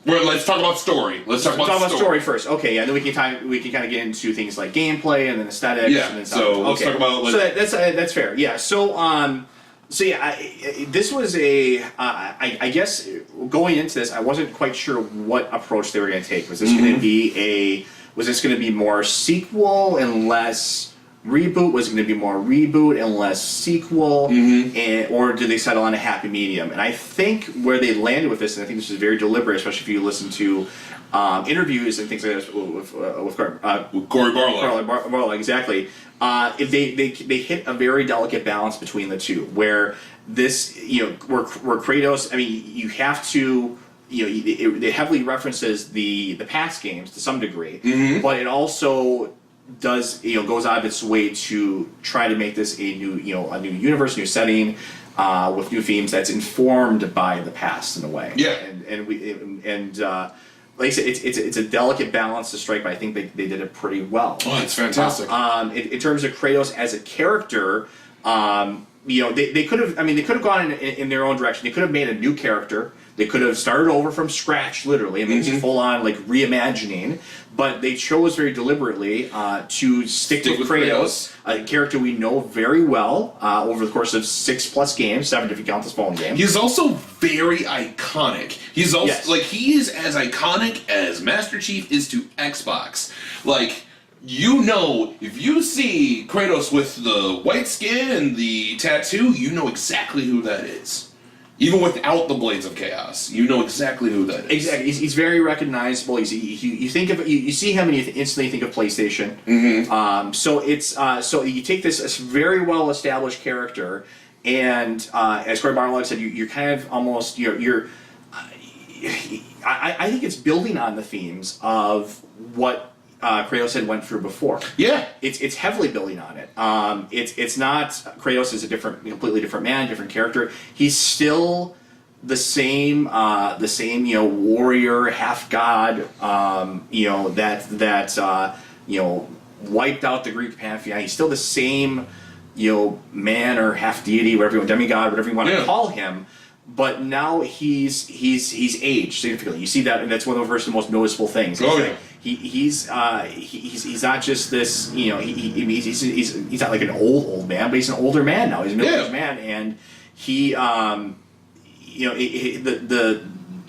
Well, let's talk about story. Let's talk about story first. Okay, yeah. Then we can kind of get into things like gameplay and then aesthetics. Yeah. And then so let's talk about. Like, so that's fair. Yeah. So yeah, this was I guess going into this, I wasn't quite sure what approach they were going to take. Was this going to be more sequel and less reboot? Was it going to be more reboot and less sequel? Or did they settle on a happy medium? And I think where they landed with this, and I think this is very deliberate, especially if you listen to interviews and things like this with Cory Barlog. Barlog, exactly. If they hit a very delicate balance between the two, where this, where Kratos, I mean, you have to, it heavily references the past games to some degree, but it also does, goes out of its way to try to make this a new universe, new setting, with new themes that's informed by the past in a way. Yeah. And like I said, it's a delicate balance to strike, but I think they did it pretty well. Oh, it's fantastic. In terms of Kratos as a character, they could have gone in their own direction. They could have made a new character. They could have started over from scratch, literally. I mean, it's full on like reimagining. But they chose very deliberately to stick with Kratos, a character we know very well over the course of 6+ games, 7 if you count this phone game. He's also very iconic. He's also he is as iconic as Master Chief is to Xbox. Like, if you see Kratos with the white skin and the tattoo, you know exactly who that is. Even without the Blades of Chaos, you know exactly who that is. Exactly, he's very recognizable. You think of you see him and you instantly think of PlayStation. So you take this very well established character, and as Cory Barlog said, you're kind of almost I think it's building on the themes of what Kratos had went through before. Yeah, it's heavily building on it. It's not Kratos is a completely different man, different character. He's still the same warrior, half god. That wiped out the Greek pantheon. He's still the same, man or half deity, demigod, whatever you want to call him. But now he's aged significantly. You see that, and that's one of the most noticeable things. He's not just this, he's not like an old man, but he's an older man now. He's a middle-aged man, and he,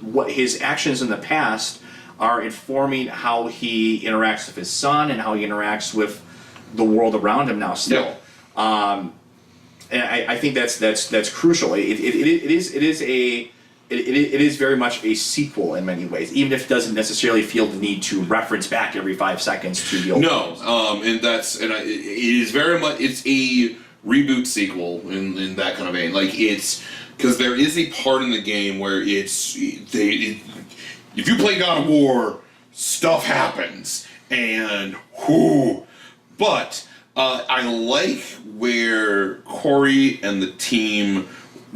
what his actions in the past are informing how he interacts with his son and how he interacts with the world around him now. Still, and I think that's crucial. It is very much a sequel in many ways, even if it doesn't necessarily feel the need to reference back every 5 seconds to the old games. It is very much, it's a reboot sequel in that kind of vein. Like, it's because there is a part in the game where if you play God of War, stuff happens, and but I like where Cory and the team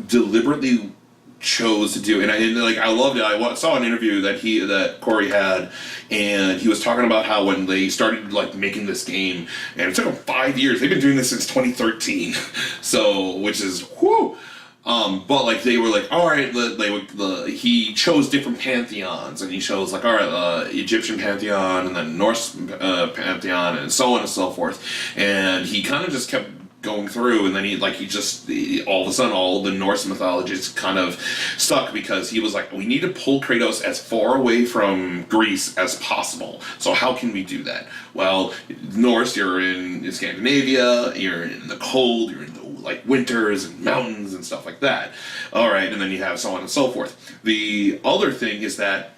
deliberately chose to do, and I loved it. I saw an interview that Cory had, and he was talking about how when they started making this game, and it took them 5 years. They've been doing this since 2013, so which is whoo. But they were all right. He chose different pantheons, and he chose Egyptian pantheon, and then Norse pantheon, and so on and so forth. And he kind of just kept going through, and then he all of a sudden all the Norse mythology just kind of stuck, because he was like, we need to pull Kratos as far away from Greece as possible. So how can we do that? Well, Norse, you're in Scandinavia, you're in the cold, you're in the winters and mountains and stuff like that. All right, and then you have so on and so forth. The other thing is that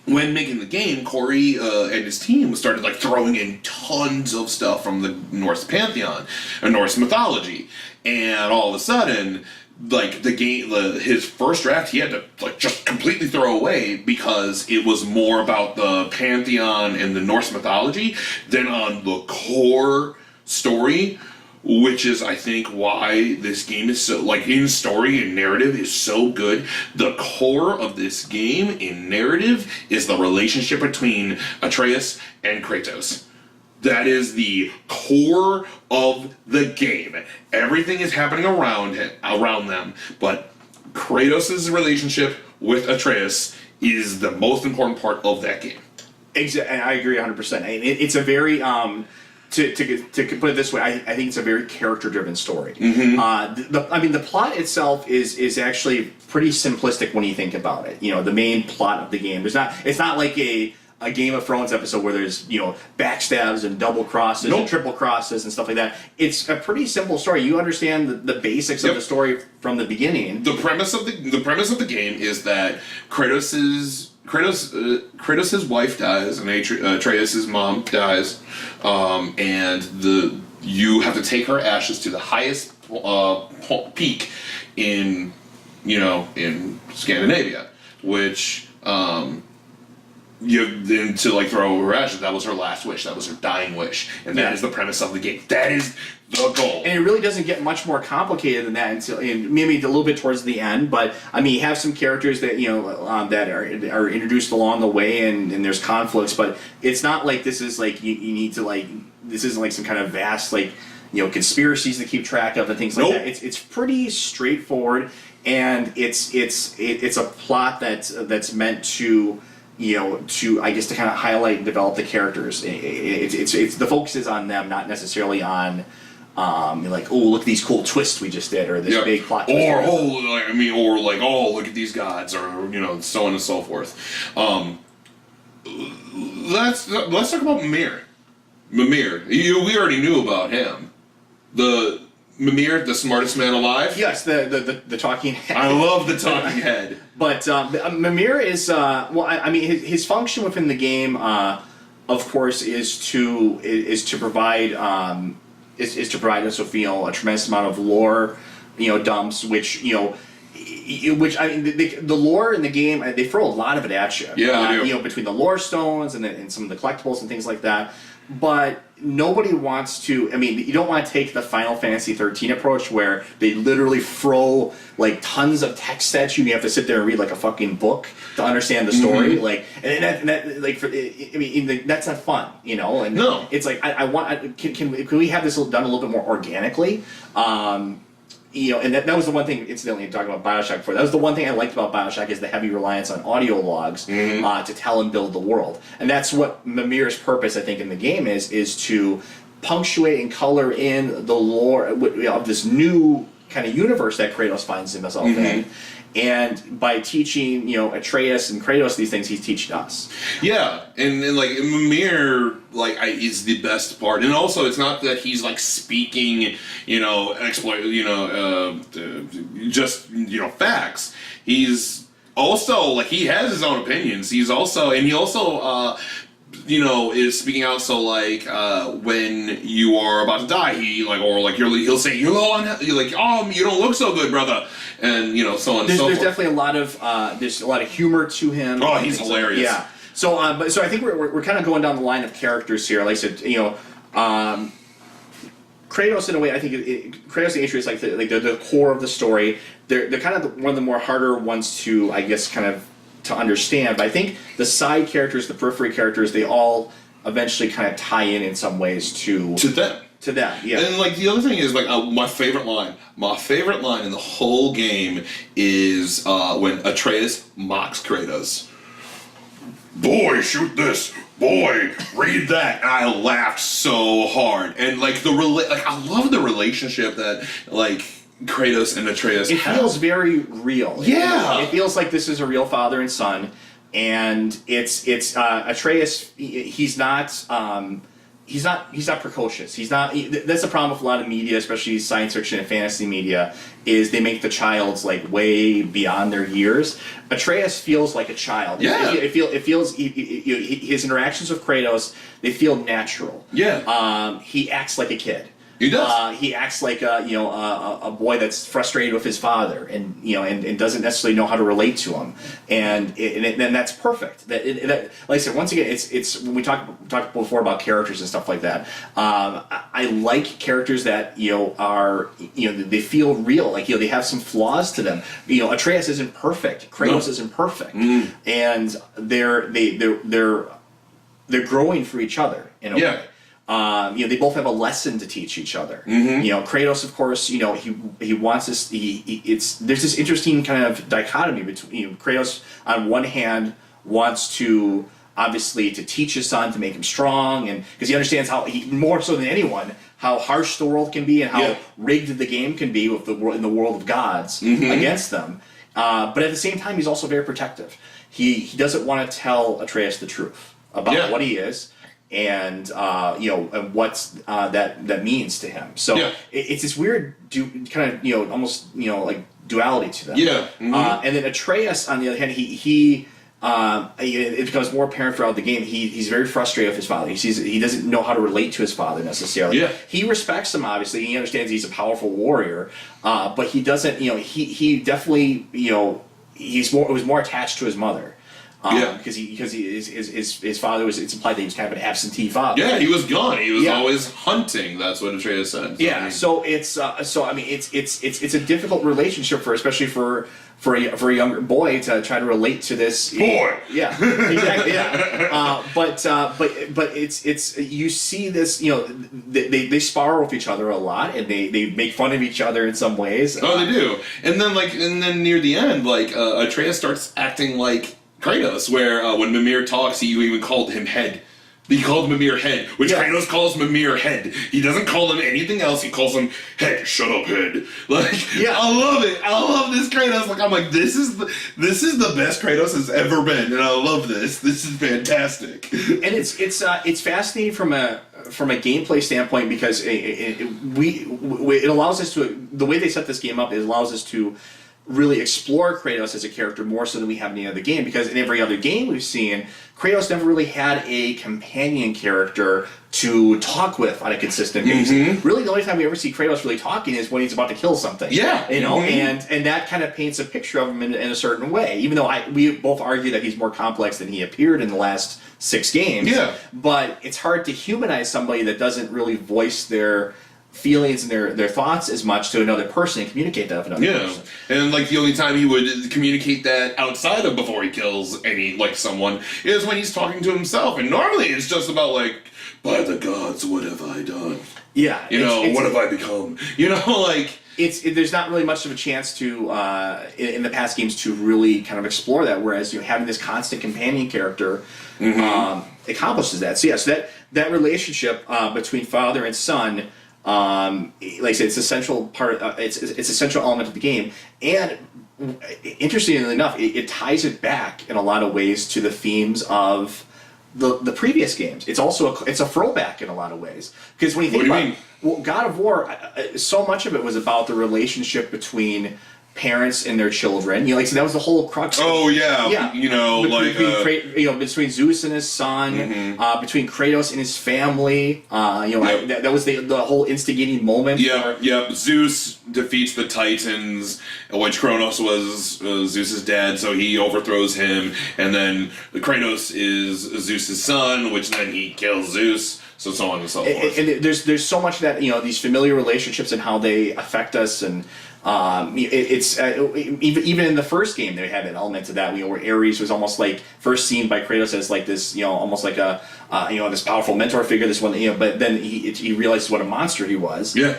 when making the game, Cory and his team started throwing in tons of stuff from the Norse pantheon and Norse mythology, and all of a sudden, the game, his first draft, he had to just completely throw away, because it was more about the pantheon and the Norse mythology than on the core story. Which is, I think, why this game is so, in story and narrative, is so good. The core of this game in narrative is the relationship between Atreus and Kratos. That is the core of the game. Everything is happening around them, but Kratos' relationship with Atreus is the most important part of that game. Exactly, I agree 100%. It's a very to put it this way, I think it's a very character-driven story. The plot itself is actually pretty simplistic when you think about it. The main plot of the game. It's not like a Game of Thrones episode where there's backstabs and double crosses and triple crosses and stuff like that. It's a pretty simple story. You understand the basics of the story from the beginning. The premise of the game is that Kratos' wife dies and Atreus' mom dies, and you have to take her ashes to the highest peak in Scandinavia, which to throw her ashes. That was her last wish. That was her dying wish, and that is the premise of the game. That is the goal. And it really doesn't get much more complicated than that until maybe a little bit towards the end. But you have some characters that that are introduced along the way, and there's conflicts. But it's not like this is like you need to this isn't like some kind of vast conspiracies to keep track of and things like that. It's pretty straightforward, and it's a plot that's meant to. I guess to kind of highlight and develop the characters. It's the focus is on them, not necessarily on look at these cool twists we just did, or this big plot twist. Look at these gods, or so on and so forth. Let's talk about Mimir. Mimir, we already knew about him. Mimir, the smartest man alive? Yes, the talking head. I love the talking head. But Mimir is his function within the game, of course, is to provide is to provide us with a tremendous amount of lore, dumps, which the lore in the game, they throw a lot of it at you. Yeah, they do. Between the lore stones and some of the collectibles and things like that. But nobody wants to. You don't want to take the Final Fantasy 13 approach where they literally throw tons of text at you, and you have to sit there and read a fucking book to understand the story. That's not fun, And no, it's I want. Can we have this done a little bit more organically? And that was the one thing, incidentally, talking about Bioshock before, that was the one thing I liked about Bioshock is the heavy reliance on audio logs to tell and build the world. And that's what Mimir's purpose, I think, in the game is to punctuate and color in the lore of this new kind of universe that Kratos finds himself in. And by teaching, Atreus and Kratos these things, he's teaching us. Yeah, and Mimir, is the best part, and also it's not that he's speaking, facts. He's also he has his own opinions. He also is speaking out. So when you are about to die, he'll say you're low on, you don't look so good, brother, and so on and so forth. There's definitely a lot of humor to him. Oh, he's hilarious. Yeah. So I think we're kind of going down the line of characters here. Like I said, Kratos in a way, I think Kratos and Atreus the core of the story. They're kind of one of the more harder ones to, I guess, kind of to understand. But I think the side characters, the periphery characters, they all eventually kind of tie in some ways to them. To them, yeah. And the other thing is my favorite line in the whole game is when Atreus mocks Kratos. Boy, shoot this. Boy, read that. And I laughed so hard. And I love the relationship that Kratos and Atreus have. It feels very real. Yeah. It feels like this is a real father and son, and it's Atreus. He's not precocious. That's the problem with a lot of media, especially science fiction and fantasy media, is they make the child's way beyond their years. Atreus feels like a child. Yeah. It feels his interactions with Kratos, they feel natural. Yeah. He acts like a kid. He does. He acts like a boy that's frustrated with his father, and and doesn't necessarily know how to relate to him, and that's perfect. Like I said, once again, it's when we talked before about characters and stuff like that. I like characters that are they feel real, they have some flaws to them. Atreus isn't perfect, Kratos isn't perfect, and they're growing for each other in a way. they both have a lesson to teach each other. Kratos, of course, he wants this. There's this interesting kind of dichotomy between Kratos on one hand wants to obviously to teach his son to make him strong, and because he understands more so than anyone how harsh the world can be and how rigged the game can be with in the world of gods against them. But at the same time, he's also very protective. He doesn't want to tell Atreus the truth about what he is. And and what's that means to him. So it's this weird kind of almost like duality to them. Yeah. And then Atreus, on the other hand, it becomes more apparent throughout the game. He's very frustrated with his father. He doesn't know how to relate to his father necessarily. Yeah. He respects him, obviously. He understands he's a powerful warrior, but he doesn't. He definitely was more attached to his mother. Because his father was. It's implied that he was kind of an absentee father. Yeah, he was gone. He was always hunting. That's what Atreus said. So, it's a difficult relationship especially for a younger boy to try to relate to this boy. Yeah, exactly. Yeah, but it's you see this. They spar with each other a lot, and they make fun of each other in some ways. Oh, they do. And then near the end, Atreus starts acting like Kratos, where when Mimir talks, he even called him head. He called Mimir head, which Kratos calls Mimir head. He doesn't call him anything else. He calls him head. Shut up, head. I love it. I love this Kratos. I'm like, this is the best Kratos has ever been, and I love this. This is fantastic. And it's fascinating from a gameplay standpoint because it allows us to, the way they set this game up, it allows us to really explore Kratos as a character more so than we have in any other game, because in every other game we've seen, Kratos never really had a companion character to talk with on a consistent basis. Really, the only time we ever see Kratos really talking is when he's about to kill something. Yeah. And that kind of paints a picture of him in a certain way, even though we both argue that he's more complex than he appeared in the last 6 games. Yeah. But it's hard to humanize somebody that doesn't really voice their feelings and their thoughts as much to another person and communicate that with another person. And the only time he would communicate that outside of before he kills someone is when he's talking to himself, and normally it's just about by the gods, what have I done? Yeah. What have I become? There's not really much of a chance to in the past games to really kind of explore that, whereas having this constant companion character accomplishes that. So that relationship between father and son, like I said, it's essential part. It's essential element of the game, and interestingly enough, it ties it back in a lot of ways to the themes of the previous games. It's also it's a throwback in a lot of ways, because when you think about God of War, so much of it was about the relationship between parents and their children. So that was the whole crux. Oh yeah. Between Zeus and his son, between Kratos and his family. That was the whole instigating moment. Yeah. Zeus defeats the Titans, which Kronos was Zeus's dad, so he overthrows him, and then Kratos is Zeus's son, which then he kills Zeus. So on and so forth. And there's so much that these familiar relationships and how they affect us, and it's even in the first game they had an element to that. Where Ares was almost first seen by Kratos as this, almost like a this powerful mentor figure. This one, but then he realizes what a monster he was. Yeah.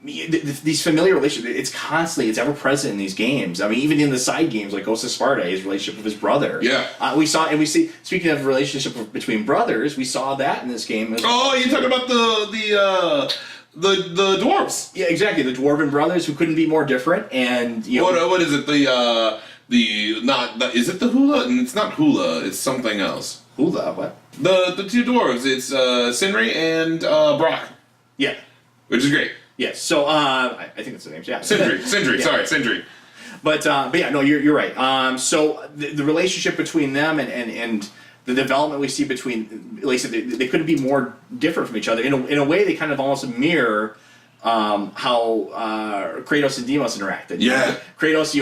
These familiar relationships, it's ever present in these games. I mean, even in the side games like Ghost of Sparta, his relationship with his brother. Yeah. We see. Speaking of relationship between brothers, we saw that in this game. Oh, you're talking about the dwarves. Yeah, exactly. The dwarven brothers who couldn't be more different, and what is it? Is it the hula? It's not hula. It's something else. Hula? What? The 2 dwarves. It's Sindri and Brock. Yeah. Which is great. Yes. So I think that's the name. Yeah. Sindri. Yeah. Sorry, Sindri. But yeah, no, you're right. So the relationship between them and the development we see between, like I said, they couldn't be more different from each other. In a way, they kind of almost mirror how Kratos and Deimos interacted. Kratos,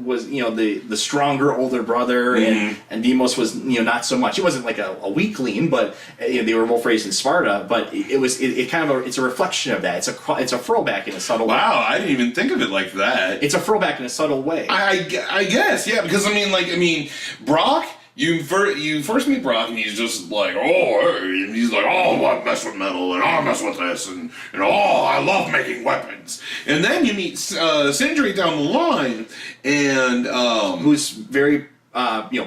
was the stronger older brother, and Deimos was not so much. He wasn't like a weakling, but they were both raised in Sparta. But it's a reflection of that. It's a throwback in a subtle way. Wow, I didn't even think of it like that. It's a throwback in a subtle way. I guess, yeah, because Brock. You first meet Brock, and he's just like, oh, hey, and he's like, oh I mess with metal, and I mess with this, and I love making weapons. And then you meet Sindri down the line, and who's very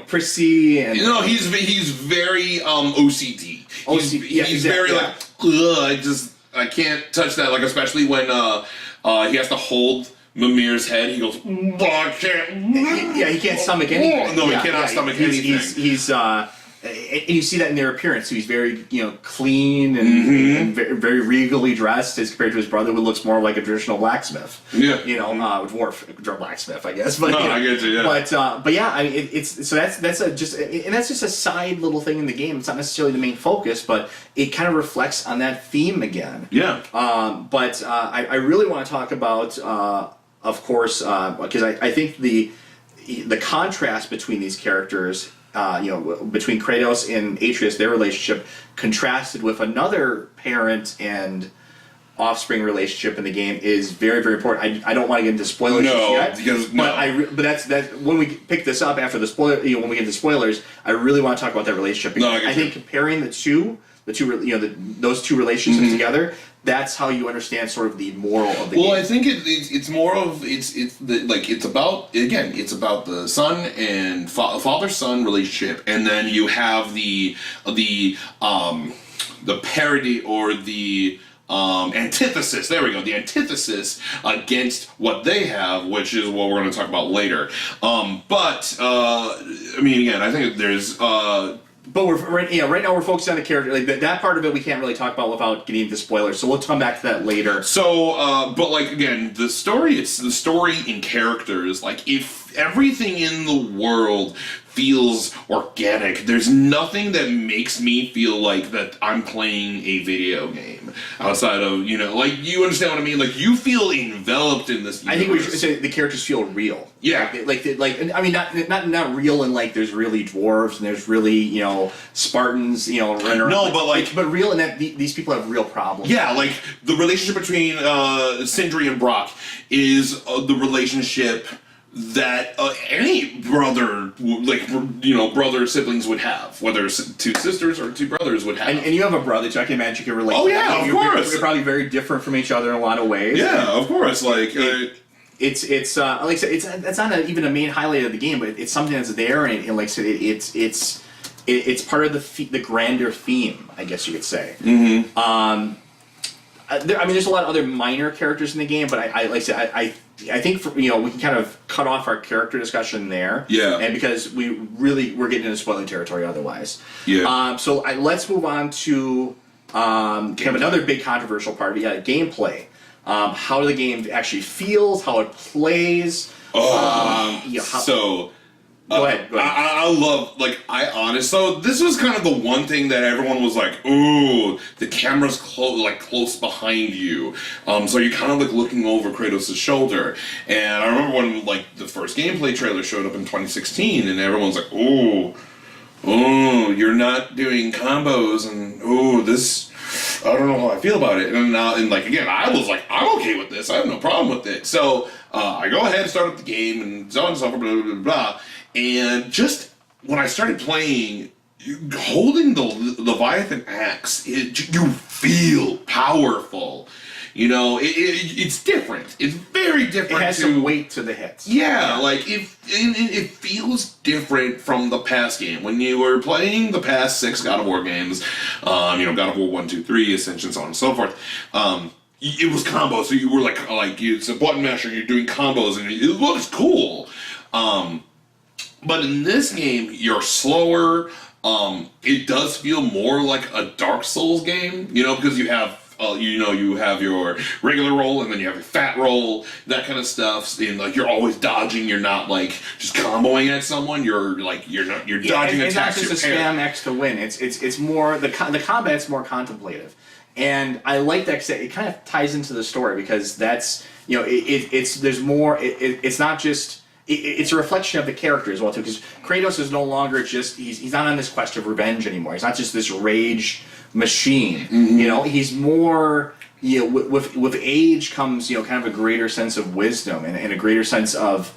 prissy and he's very OCD. He's very like, ugh, I can't touch that. Like especially when he has to hold Mimir's head, he goes, I can't. He can't stomach anything. No, he cannot stomach anything. He's and you see that in their appearance. So he's very, clean and very regally dressed as compared to his brother, who looks more like a traditional blacksmith. Yeah. Dwarf blacksmith, I guess. But I get you. Yeah. But yeah, I mean, that's just a side little thing in the game. It's not necessarily the main focus, but it kind of reflects on that theme again. Yeah. But I really want to talk about, of course, because I think the contrast between these characters. Between Kratos and Atreus, their relationship contrasted with another parent and offspring relationship in the game is very, very important. I don't want to get into spoilers yet, but that's when we pick this up after the spoiler. When we get into spoilers, I really want to talk about that relationship. I think comparing those two relationships together. That's how you understand sort of the moral of the game. Well, I think it's more of it's about the son and father-son relationship, and then you have the parody or the antithesis. There we go. The antithesis against what they have, which is what we're going to talk about later. I mean, again, I think there's. But right now we're focused on the character. Like that part of it, we can't really talk about without getting into spoilers. So we'll come back to that later. So, but like again, the story. It's the story in characters. Like if everything in the world feels organic, there's nothing that makes me feel like that I'm playing a video game outside of like you understand what I mean. Like you feel enveloped in this universe. I think we should say the characters feel real. Yeah, like I mean not real in like there's really dwarves and there's really Spartans running around. No, but real in that these people have real problems. Yeah, like the relationship between Sindri and Brock is the relationship that any brother, brother siblings would have, whether it's two sisters or two brothers would have. And you have a brother, so I can imagine you can relate. Oh yeah, of course. You're probably very different from each other in a lot of ways. Yeah, of course. Like it's like I said, that's not even a main highlight of the game, but it's something that's there, and like I said, it's part of the grander theme, I guess you could say. Mm-hmm. There's a lot of other minor characters in the game, but like I said, I think we can kind of cut off our character discussion there. Yeah. And because we're getting into spoiler territory otherwise. Yeah. So let's move on to kind of another big controversial part. Gameplay. How the game actually feels, how it plays. Go ahead. I love, so this was kind of the one thing that everyone was like, ooh, the camera's close behind you. So you're kind of looking over Kratos' shoulder. And I remember when the first gameplay trailer showed up in 2016 and everyone's like, ooh, you're not doing combos and this, I don't know how I feel about it. And again, I was like, I'm okay with this. I have no problem with it. So I go ahead and start up the game and so on and so forth, blah, blah, blah, blah. And just when I started playing, holding the Leviathan axe, you feel powerful. It's different. It's very different. It has some weight to the hits. Yeah, it feels different from the past game. When you were playing the past 6 God of War games, God of War 1, 2, 3, Ascension, so on and so forth, it was combos. So you were it's a button masher, you're doing combos, and it looks cool. But in this game, you're slower. It does feel more like a Dark Souls game, because you have, you have your regular roll and then you have your fat roll, that kind of stuff. And you're always dodging. You're not just comboing at someone. You're dodging attacks. It's not just a spam X to win. It's more the combat's more contemplative, and I like that because it kind of ties into the story because that's there's more. It's not just. It's a reflection of the character as well too, because Kratos is no longer just he's not on this quest of revenge anymore. He's not just this rage machine. Mm-hmm. He's more with age comes kind of a greater sense of wisdom and a greater sense of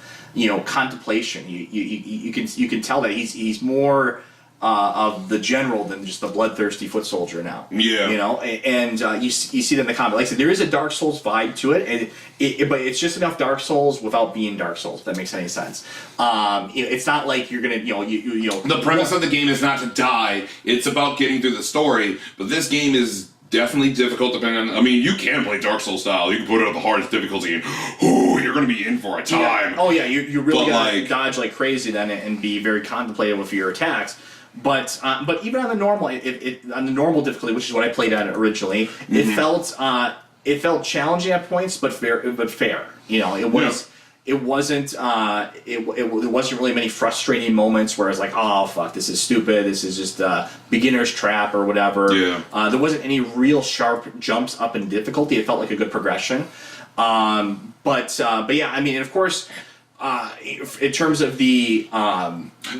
contemplation. You can tell that he's more of the general than just the bloodthirsty foot soldier now. Yeah. You know, and you see that in the combat. Like I said, there is a Dark Souls vibe to it, and but it's just enough Dark Souls without being Dark Souls. If that makes any sense. It's not like you're gonna, you know. The premise of the game is not to die. It's about getting through the story. But this game is definitely difficult depending on. I mean, you can play Dark Souls style. You can put it at the hardest difficulty, and you're going to be in for a time. Yeah. Oh yeah, you really gotta like, dodge like crazy then and be very contemplative with your attacks. But even on the normal, on the normal difficulty, which is what I played on originally, it felt challenging at points, but fair. You know, it was. Yeah. It wasn't really many frustrating moments where it's like, oh fuck, this is stupid, this is just a beginner's trap or whatever. Yeah. There wasn't any real sharp jumps up in difficulty. It felt like a good progression. But yeah, I mean, and of course, in terms of the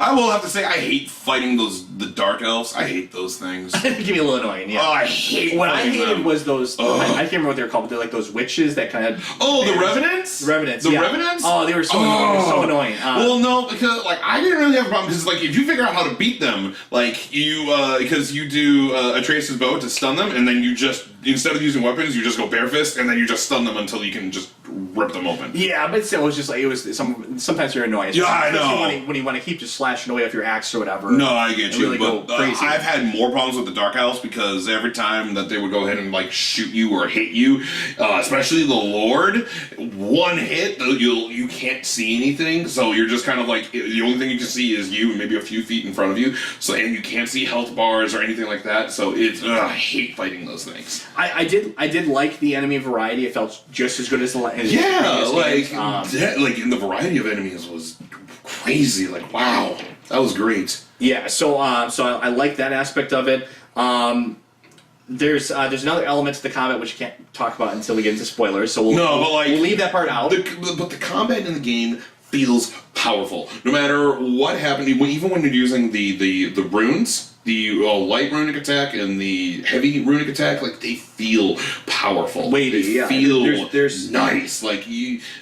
I will have to say I hate fighting the dark elves. I hate those things. It can be a little annoying, yeah. Oh, I hate what I hated them. was those. I can't remember what they were called, but they're like those witches that kind of. Oh, the revenants. The revenants. The yeah. revenants. Oh, they were so annoying. They were so annoying. Well, no, because like I didn't really have a problem because like if you figure out how to beat them, like you because you do Atreus' bow to stun them, and then you just instead of using weapons, you just go bare fist, and then you just stun them until you can just rip them open. Yeah, but still, it was just like sometimes you're annoying. Yeah, I know. When you want to keep just slashing away with your axe or whatever. No, I get you, really but go crazy. I've had more problems with the Dark Elves because every time that they would go ahead and like shoot you or hit you, especially the Lord, one hit you can't see anything, so you're just kind of like the only thing you can see is you and maybe a few feet in front of you. So and you can't see health bars or anything like that. So it's I hate fighting those things. I did like the enemy variety. It felt just as good as the like in the variety of enemies was crazy. Like wow, that was great. Yeah, so I like that aspect of it. There's another element to the combat which you can't talk about until we get into spoilers. So we'll leave that part out. But the combat in the game feels powerful, no matter what happened. Even when you're using the runes. The light runic attack and the heavy runic attack, like they feel powerful. They feel there's nice. Like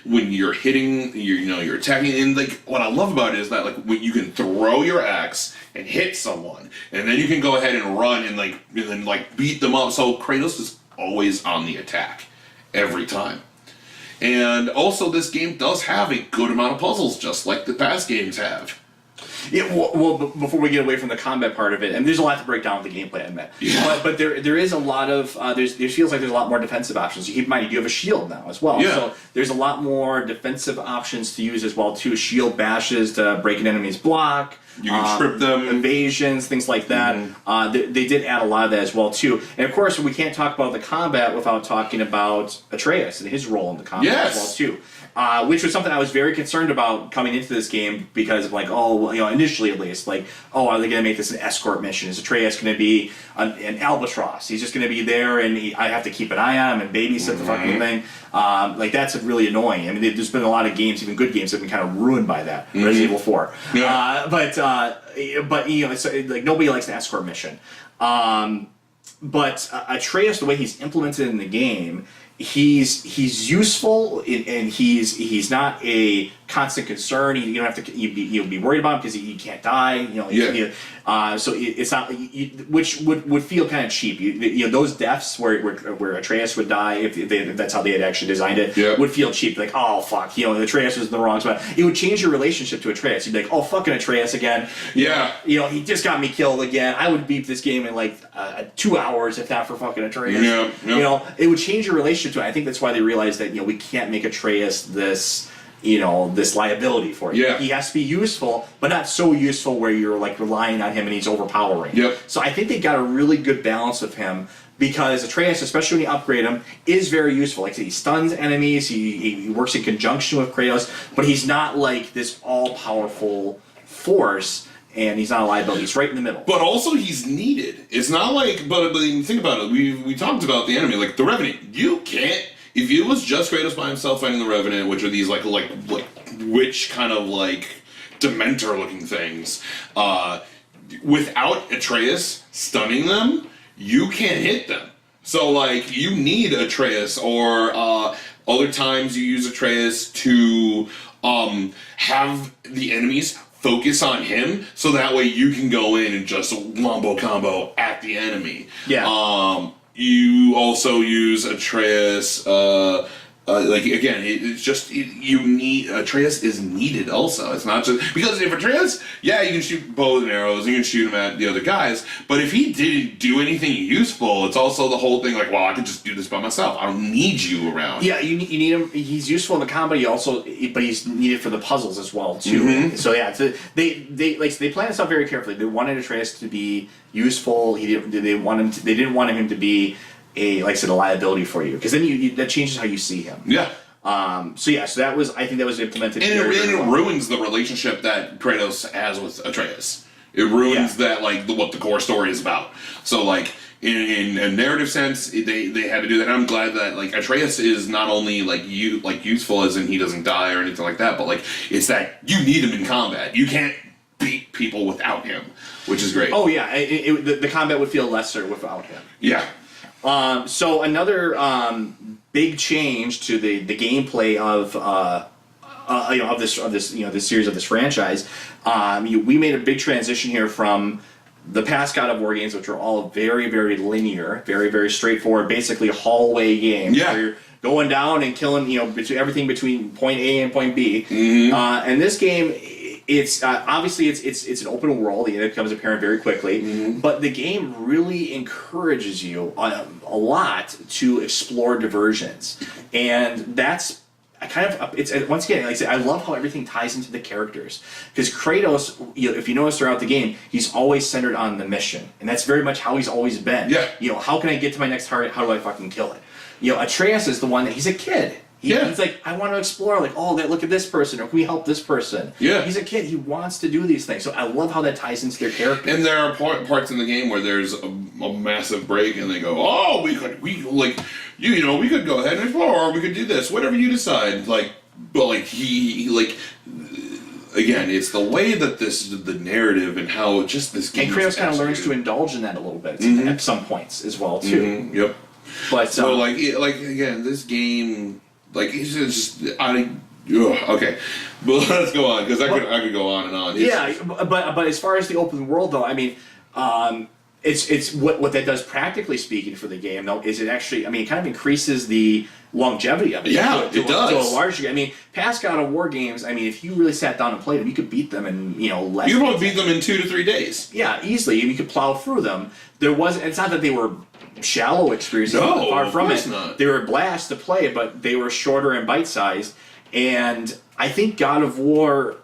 when you're hitting, you're attacking, and like what I love about it is that like when you can throw your axe and hit someone, and then you can go ahead and run and then beat them up. So Kratos is always on the attack every time. And also, this game does have a good amount of puzzles, just like the past games have. Yeah, well, before we get away from the combat part of it, and there's a lot to break down with the gameplay, I admit. Yeah. But there is a lot of there feels like there's a lot more defensive options. You keep in mind you do have a shield now as well, so there's a lot more defensive options to use as well too. Shield bashes to break an enemy's block. You can trip them. Evasions, things like that. Mm-hmm. They did add a lot of that as well too. And of course, we can't talk about the combat without talking about Atreus and his role in the combat as well too. Which was something I was very concerned about coming into this game because of initially at least, are they going to make this an escort mission? Is Atreus going to be an albatross? He's just going to be there and I have to keep an eye on him and babysit the fucking thing. That's really annoying. I mean, there's been a lot of games, even good games, that have been kind of ruined by that. Resident Evil 4. Yeah. But it's like nobody likes an escort mission. But Atreus, the way he's implemented in the game, he's useful and he's not a constant concern. You don't have to you'll be worried about him because he can't die. So it's not which would feel kind of cheap. Those deaths where Atreus would die if that's how they had actually designed it would feel cheap. Like oh fuck, Atreus was in the wrong spot. It would change your relationship to Atreus. You'd be like oh fucking Atreus again. Yeah. He just got me killed again. I would beat this game in 2 hours if not for fucking Atreus. Yeah. It would change your relationship to it. I think that's why they realized that we can't make Atreus this liability for you. Yeah. He has to be useful, but not so useful where you're relying on him and he's overpowering. Yep. So I think they got a really good balance of him because Atreus, especially when you upgrade him, is very useful. Like I said, he stuns enemies, he works in conjunction with Kratos, but he's not like this all-powerful force. And he's not a liability. He's right in the middle. But also, he's needed. It's not like, but think about it. We talked about the enemy, like the Revenant. You can't. If it was just Kratos by himself fighting the Revenant, which are these like witch kind of Dementor looking things, without Atreus stunning them, you can't hit them. So you need Atreus, or other times you use Atreus to have the enemies focus on him, so that way you can go in and just wombo combo at the enemy. Yeah. You also use Atreus. Like again, it's just you need Atreus is needed. Also, it's not just because if Atreus, yeah, you can shoot bows and arrows, you can shoot him at the other guys, but if he didn't do anything useful, it's also the whole thing like, well, I could just do this by myself. I don't need you around. Yeah, you need him. He's useful in the combat. But he's needed for the puzzles as well too. Mm-hmm. So yeah, they planned this out very carefully. They wanted Atreus to be useful. They didn't want him to be a liability for you, because then that changes how you see him. Yeah. So that was, I think that was implemented. And it ruins the relationship that Kratos has with Atreus. It ruins that what the core story is about. So in a narrative sense, they had to do that. And I'm glad that Atreus is not only useful as in he doesn't die or anything like that, but it's that you need him in combat. You can't beat people without him, which is great. Oh yeah, the combat would feel lesser without him. Yeah. So another big change to the gameplay of this series, of this franchise, we made a big transition here from the past God of War games, which are all very, very linear, very, very straightforward, basically hallway games. Yeah. Where you're going down and killing, everything between point A and point B. Mm-hmm. And this game, it's obviously it's an open world. It becomes apparent very quickly, mm-hmm. but the game really encourages you a lot to explore diversions, and that's it's once again, like I said, I love how everything ties into the characters, because Kratos, if you notice throughout the game, he's always centered on the mission, and that's very much how he's always been. Yeah. How can I get to my next target? How do I fucking kill it? Atreus is the one that he's a kid. He's like, I want to explore, look at this person, or can we help this person? Yeah. He's a kid. He wants to do these things. So I love how that ties into their character. And there are parts in the game where there's a massive break, and they go, "Oh, we could go ahead and explore, or we could do this, whatever you decide." Again, it's the way that the narrative and how just this game. And Kratos kind of learns to indulge in that a little bit mm-hmm. at some points as well too. Mm-hmm. Yep. But so again, this game. It's just okay, but let's go on, because I could go on and on. But as far as the open world though, I mean, it's what that does practically speaking for the game though is it actually, it kind of increases the longevity of it. Yeah, it does. To a large degree. Past God of War games, if you really sat down and played them, you could beat them in less. You could probably beat them in 2 to 3 days. Yeah, easily. You could plow through them. It's not that they were shallow experiences. No, far from it. Not. They were a blast to play, but they were shorter and bite-sized. And I think God of War,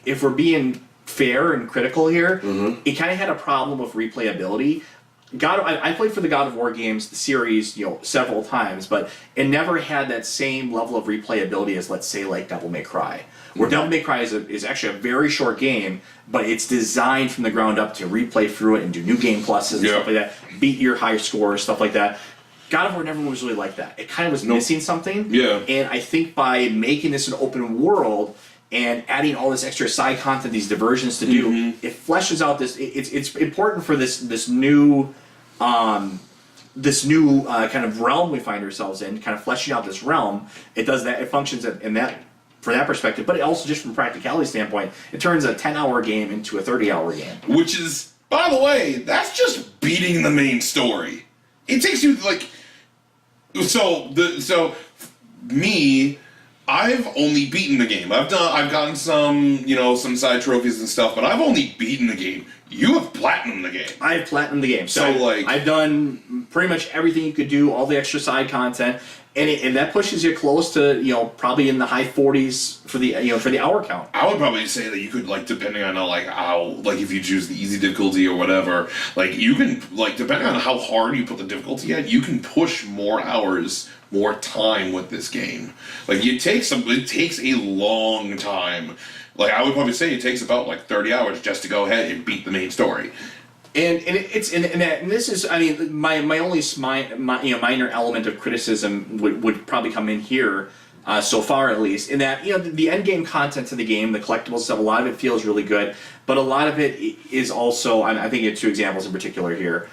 if we're being fair and critical here, mm-hmm. it kind of had a problem with replayability. I played for the God of War games, the series, several times, but it never had that same level of replayability as, let's say, Devil May Cry. Where mm-hmm. Devil May Cry is actually a very short game, but it's designed from the ground up to replay through it and do new game pluses and stuff like that, beat your high scores, stuff like that. God of War never was really like that. It kind of was missing something. Yeah. And I think by making this an open world and adding all this extra side content, these diversions to do, mm-hmm. it fleshes out this. It's important for this new kind of realm we find ourselves in, kind of fleshing out this realm. It does that. It functions in that for that perspective, but it also, just from a practicality standpoint, it turns a 10-hour game into a 30-hour game. Which is, by the way, that's just beating the main story. It takes you I've only beaten the game. I've gotten some side trophies and stuff, but I've only beaten the game. You have platinumed the game. I've platinumed the game. So I've done pretty much everything you could do, all the extra side content, and that pushes you close to probably in the high 40s for the hour count. I would probably say that you could depending on how if you choose the easy difficulty or whatever, you can depending on how hard you put the difficulty at, you can push more hours, more time with this game. It takes a long time. I would probably say it takes about 30 hours just to go ahead and beat the main story. And this is, my only minor element of criticism would probably come in here, so far at least, in that the end game content of the game, the collectible stuff, a lot of it feels really good, but a lot of it is also, I think of 2 examples in particular here.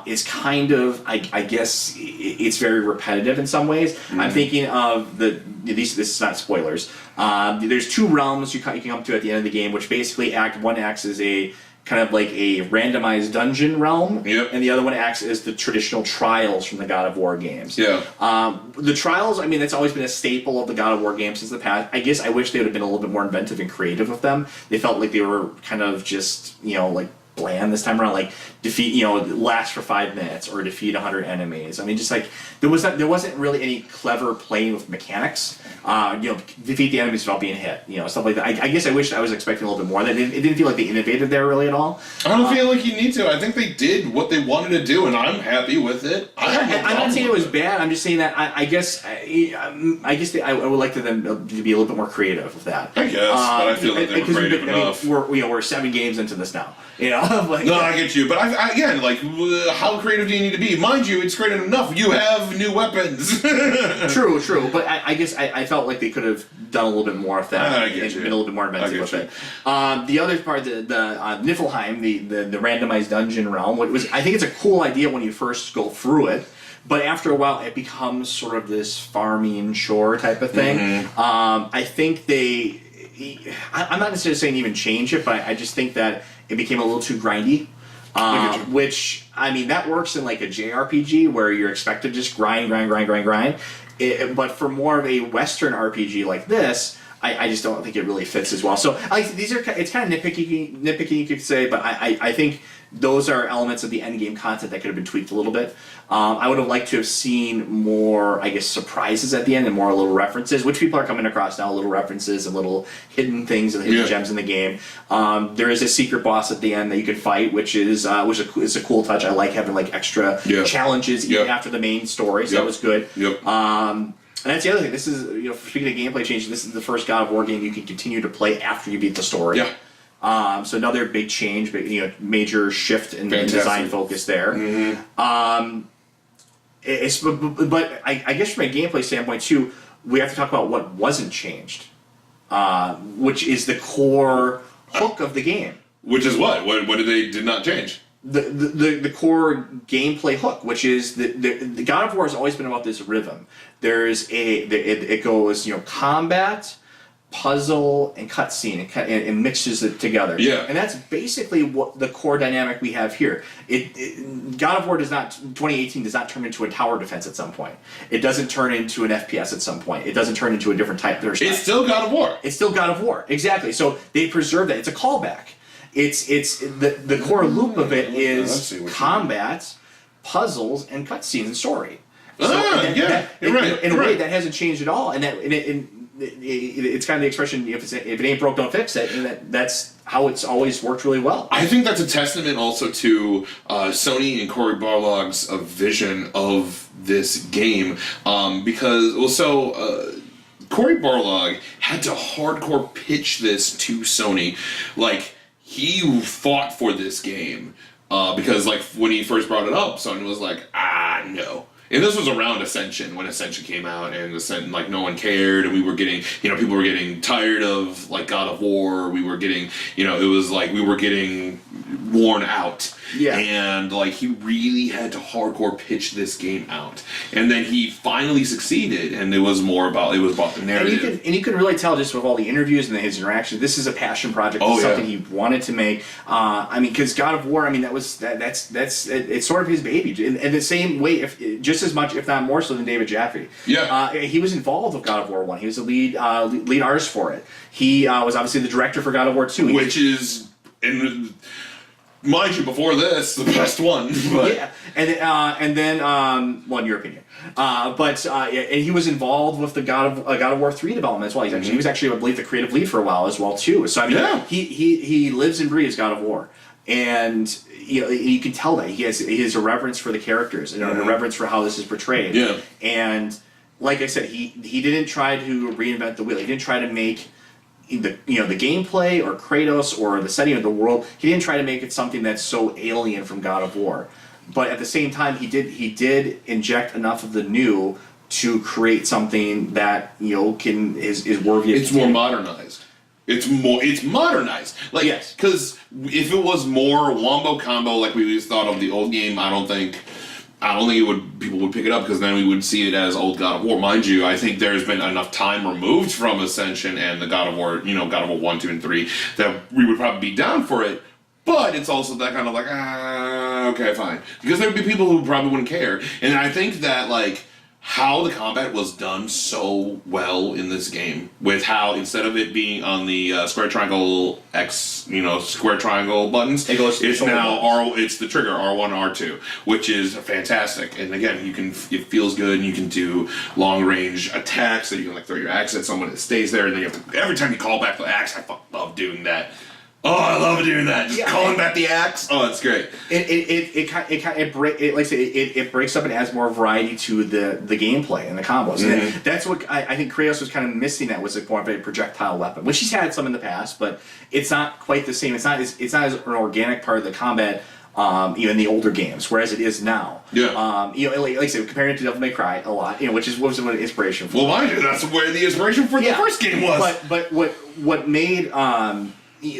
is kind of, I guess, it's very repetitive in some ways. I'm thinking of this is not spoilers. There's two realms you can come to at the end of the game, which basically one acts as a kind of like a randomized dungeon realm, and the other one acts as the traditional trials from the God of War games. The trials, I mean, that's always been a staple of the God of War games since the past. I guess I wish they would have been a little bit more inventive and creative with them. They felt like they were kind of just, like bland this time around, like defeat, last for 5 minutes or defeat 100 enemies. I mean, just like there wasn't really any clever playing with mechanics. Defeat the enemies without being hit, stuff like that. I guess I wish I was expecting a little bit more. It didn't feel like they innovated there really at all. I don't feel like you need to. I think they did what they wanted to do, and I'm happy with it. I'm not saying it was bad. I'm just saying that I guess I would like them to be a little bit more creative with that. I guess, but I feel like they were creative enough. We're 7 games into this now. Like, no, I get you, but again, like, how creative do you need to be? Mind you, it's creative enough. You have new weapons. True, but I guess I felt like they could have done a little bit more of that. I get and you. been a little bit more inventive with it. The other part, the Niflheim, the randomized dungeon realm, I think it's a cool idea when you first go through it. But after a while, it becomes sort of this farming shore type of thing. I think I'm not necessarily saying even change it, but I just think that it became a little too grindy. Which, I mean, that works in like a JRPG where you're expected to just grind. But for more of a Western RPG like this, I just don't think it really fits as well. So it's kind of nitpicky you could say, but I think those are elements of the end game content that could have been tweaked a little bit. I would have liked to have seen more, I guess, surprises at the end and more little references, which people are coming across now, little references and little hidden things and hidden gems in the game. There is a secret boss at the end that you can fight, which is a cool touch. I like having like extra challenges even after the main story, so that was good. And that's the other thing. This is, speaking of gameplay changes, this is the first God of War game you can continue to play after you beat the story. So another big change, major shift in design focus there. But I guess from a gameplay standpoint too, we have to talk about what wasn't changed, which is the core hook of the game. Which is what? What did not change? The core gameplay hook, which is the God of War has always been about this rhythm. It goes combat, puzzle, and cutscene, and mixes it together. And that's basically what the core dynamic we have here. God of War 2018 does not turn into a tower defense at some point. It doesn't turn into an FPS at some point. It doesn't turn into a different type. It's still God of War. It's still God of War, exactly. So they preserve that. It's a callback. It's the core loop of it is combat, puzzles, and cutscenes and story. You're right. In a way, that hasn't changed at all, and it's kind of the expression: if it ain't broke, don't fix it, and that's how it's always worked really well. I think that's a testament also to Sony and Cory Barlog's vision of this game, because Cory Barlog had to hardcore pitch this to Sony, like. He fought for this game because, like, when he first brought it up, Sony was like, no. And this was around Ascension, when Ascension came out, and like no one cared, and we were getting, people were getting tired of like God of War. We were getting, it was like we were getting worn out. And like he really had to hardcore pitch this game out, and then he finally succeeded, and it was about the narrative. And you can really tell just with all the interviews and his interactions, this is a passion project. It's something he wanted to make. Because God of War, that's it's sort of his baby, and the same way, just as much, if not more so, than David Jaffe. He was involved with God of War 1. He was the lead artist for it. He was obviously the director for God of War 2, which is mind you, before this, the best one. But. And then, in your opinion, and he was involved with the God of War 3 development as well. He was actually, I believe, the creative lead for a while as well too. So he lives and breathes God of War, and you can tell that he has a reverence for the characters and a reverence for how this is portrayed. And like I said, he didn't try to reinvent the wheel. He didn't try to make the gameplay or Kratos or the setting of the world. He didn't try to make it something that's so alien from God of War, but at the same time he did inject enough of the new to create something that is worthy of more modernized. It's modernized. Like, Yes. because if it was more wombo combo like we always thought of the old game, I don't think people would pick it up, because then we would see it as old God of War. Mind you, I think there's been enough time removed from Ascension and the God of War, God of War 1, 2, and 3, that we would probably be down for it. But it's also that kind of like, okay, fine. Because there would be people who probably wouldn't care. And I think that, like, how the combat was done so well in this game, with how instead of it being on the square triangle X, square triangle buttons, it's now it's the trigger R1, R2, which is fantastic. And again, it feels good, and you can do long range attacks, that you can like throw your axe at someone, it stays there, and then you have to, every time you call back the axe, I fucking love doing that. Oh, I love doing that. Just calling back the axe. Oh, it's great. It breaks up and adds more variety to the gameplay and the combos. Mm-hmm. And that's what I think Kratos was kind of missing. That was more of a projectile weapon, which he's had some in the past, but it's not quite the same. It's not as an organic part of the combat. In the older games, whereas it is now. Yeah. Like I said, comparing it to Devil May Cry a lot, which was what inspiration for. Well, mind you, that's where the inspiration for the first game was. But what made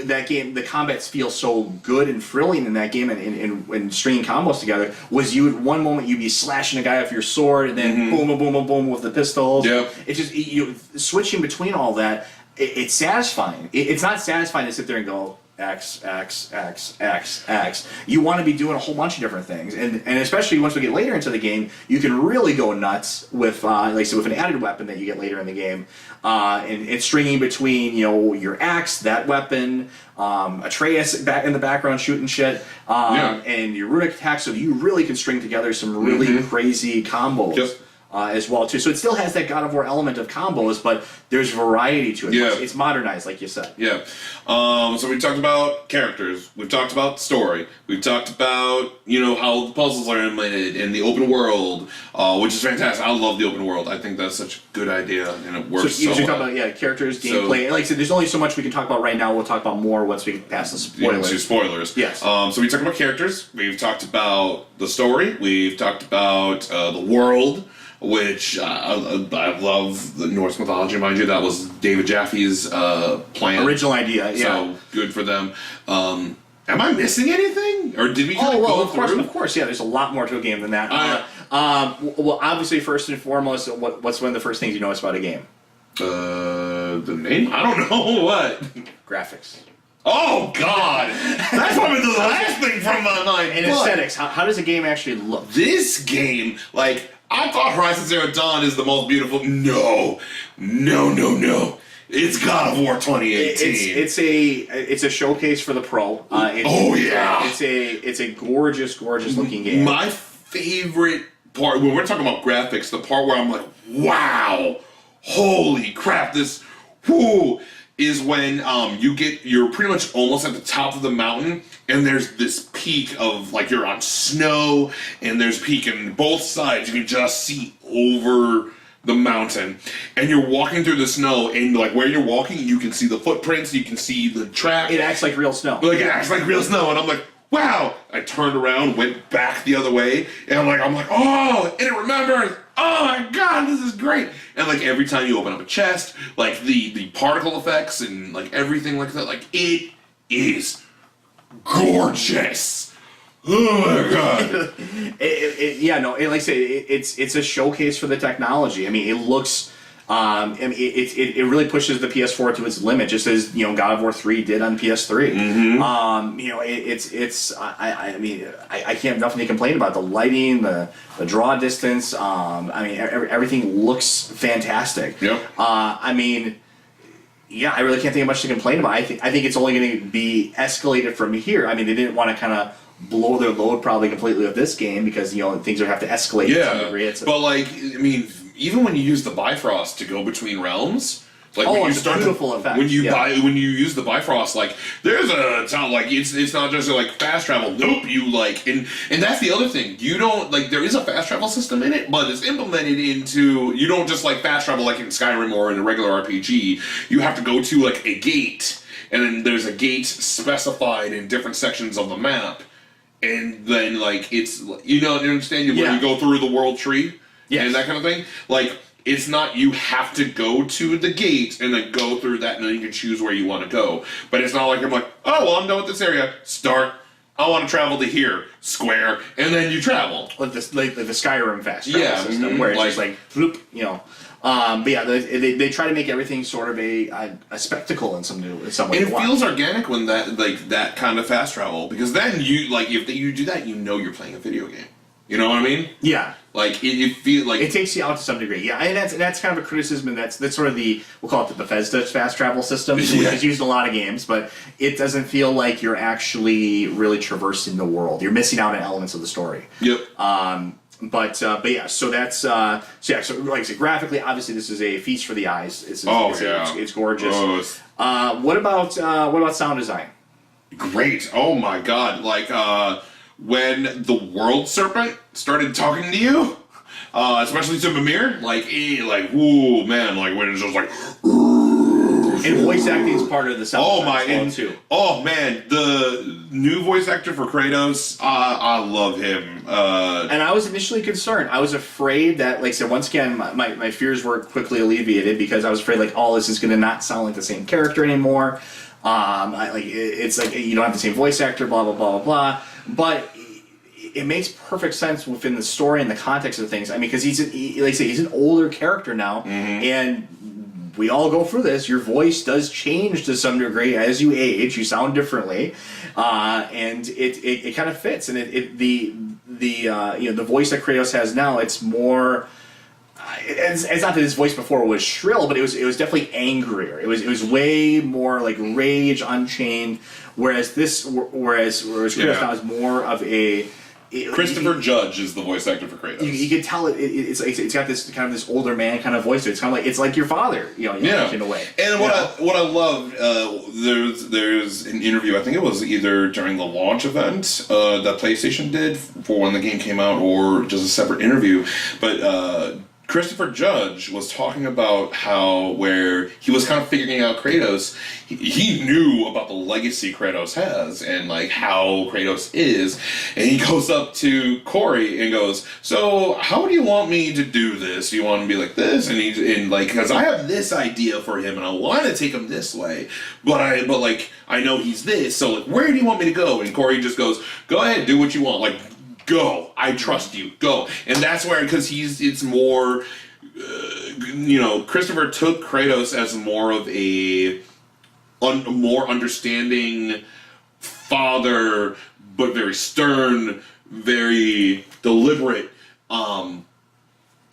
that game, the combats feel so good and thrilling in that game, and stringing combos together, was one moment you'd be slashing a guy off your sword, and then boom, boom, boom, boom, boom with the pistols. Yep. It's just switching between all that. It's satisfying. It's not satisfying to sit there and go X, X, X, X, X. You want to be doing a whole bunch of different things, and especially once we get later into the game, you can really go nuts with, like I said, with an added weapon that you get later in the game, and it's stringing between your axe, that weapon, Atreus back in the background shooting shit, and your runic attack, so you really can string together some really crazy combos. Yep. As well too, so it still has that God of War element of combos, but there's variety to it. Yeah. It's modernized, like you said. Yeah. So we talked about characters. We've talked about story. We've talked about how the puzzles are implemented in the open world, which is fantastic. I love the open world. I think that's such a good idea, and it works so well. Talk about characters, gameplay. Like I said, there's only so much we can talk about right now. We'll talk about more once we get past the spoilers. Spoilers. Yes. So we talked about characters. We've talked about the story. We've talked about the world, which I love the Norse mythology, mind you. That was David Jaffe's plan. Original idea, yeah. So good for them. Am I missing anything? Or did we kind of go through? Of course, yeah, there's a lot more to a game than that. Well, obviously, first and foremost, what's one of the first things you notice about a game? The name? I don't know. What? Graphics. Oh, God! That's probably the last thing from my mind. And aesthetics. How does a game actually look? This game, I thought Horizon Zero Dawn is the most beautiful. No. It's God of War 2018. It's a showcase for the pro. It's a gorgeous looking game. My favorite part, when we're talking about graphics, the part where I'm like, wow, holy crap, this, is when you're pretty much almost at the top of the mountain, and there's this peak of, you're on snow, and there's peak on both sides. You can just see over the mountain, and you're walking through the snow, and where you're walking, you can see the footprints, you can see the track. It acts like real snow. It acts like real snow, and I'm like, wow! I turned around, went back the other way, and I'm like, oh, and it remembers. Oh my God, this is great! And every time you open up a chest, the particle effects and everything like that, it is gorgeous. Oh my God! Like I say, it's a showcase for the technology. I mean, it looks. It really pushes the PS4 to its limit, just as God of War 3 did on PS3. Mm-hmm. I can't have nothing to complain about. The lighting, the draw distance. Everything looks fantastic. Yep. I really can't think of much to complain about. I think it's only going to be escalated from here. I mean, they didn't want to kind of blow their load probably completely with this game, because things would have to escalate to some degree. But even when you use the Bifrost to go between realms, when you start beautiful effect. When you use the Bifrost, there's a sound, it's not just fast travel. Nope, and that's the other thing. You don't there is a fast travel system in it, but it's implemented into, you don't just fast travel like in Skyrim or in a regular RPG. You have to go to a gate, and then there's a gate specified in different sections of the map, and then it's you understand where you go through the world tree. Yes. And that kind of thing. It's not you have to go to the gate and then go through that and then you can choose where you want to go. But it's not like I'm like, oh, well, I'm done with this area. Start. I want to travel to here. Square. And then you travel. Like the Skyrim fast travel system where it's just like, floop, you know. But yeah, they try to make everything sort of a spectacle in some way. And it feels organic when that kind of fast travel, because then you if you do that, you know you're playing a video game. You know what I mean? Yeah. Like it feels like it takes you out to some degree. Yeah, and that's kind of a criticism, and that's sort of we'll call it the Bethesda fast travel system, which is used in a lot of games, but it doesn't feel like you're actually really traversing the world. You're missing out on elements of the story. Yep. But yeah, so that's so like I said, graphically, obviously this is a feast for the eyes. It's gorgeous. What about sound design? Great. Oh my god. When the World Serpent started talking to you, especially to Mimir, ooh man, when it's just like. And voice acting is part of the sound too. Oh man, the new voice actor for Kratos, I love him. And I was initially concerned. I was afraid that, like I said, once again, my fears were quickly alleviated because I was afraid this is going to not sound like the same character anymore. It's like you don't have the same voice actor, blah blah blah blah blah. But it makes perfect sense within the story and the context of things. I mean, because he's an older character now, and we all go through this. Your voice does change to some degree as you age. You sound differently, and it kind of fits. And the voice that Kratos has now, it's more. It's not that his voice before was shrill, but it was definitely angrier. It was way more like Rage Unchained, whereas Kratos now is more of a. Christopher Judge is the voice actor for Kratos. You can tell it's got this kind of this older man kind of voice to it. It's kind of like your father, in a way. And what I loved, there's an interview. I think it was either during the launch event that PlayStation did for when the game came out, or just a separate interview. But Christopher Judge was talking about how where he was kind of figuring out Kratos, he knew about the legacy Kratos has and how Kratos is, and he goes up to Corey and goes, "So how do you want me to do this? Do you want to be like this?" And because I have this idea for him and I want to take him this way, but I know he's this, so where do you want me to go? And Corey just goes, "Go ahead, do what you want. Go. I trust you. Go." And that's where, because it's more, Christopher took Kratos as more of a more understanding father, but very stern, very deliberate,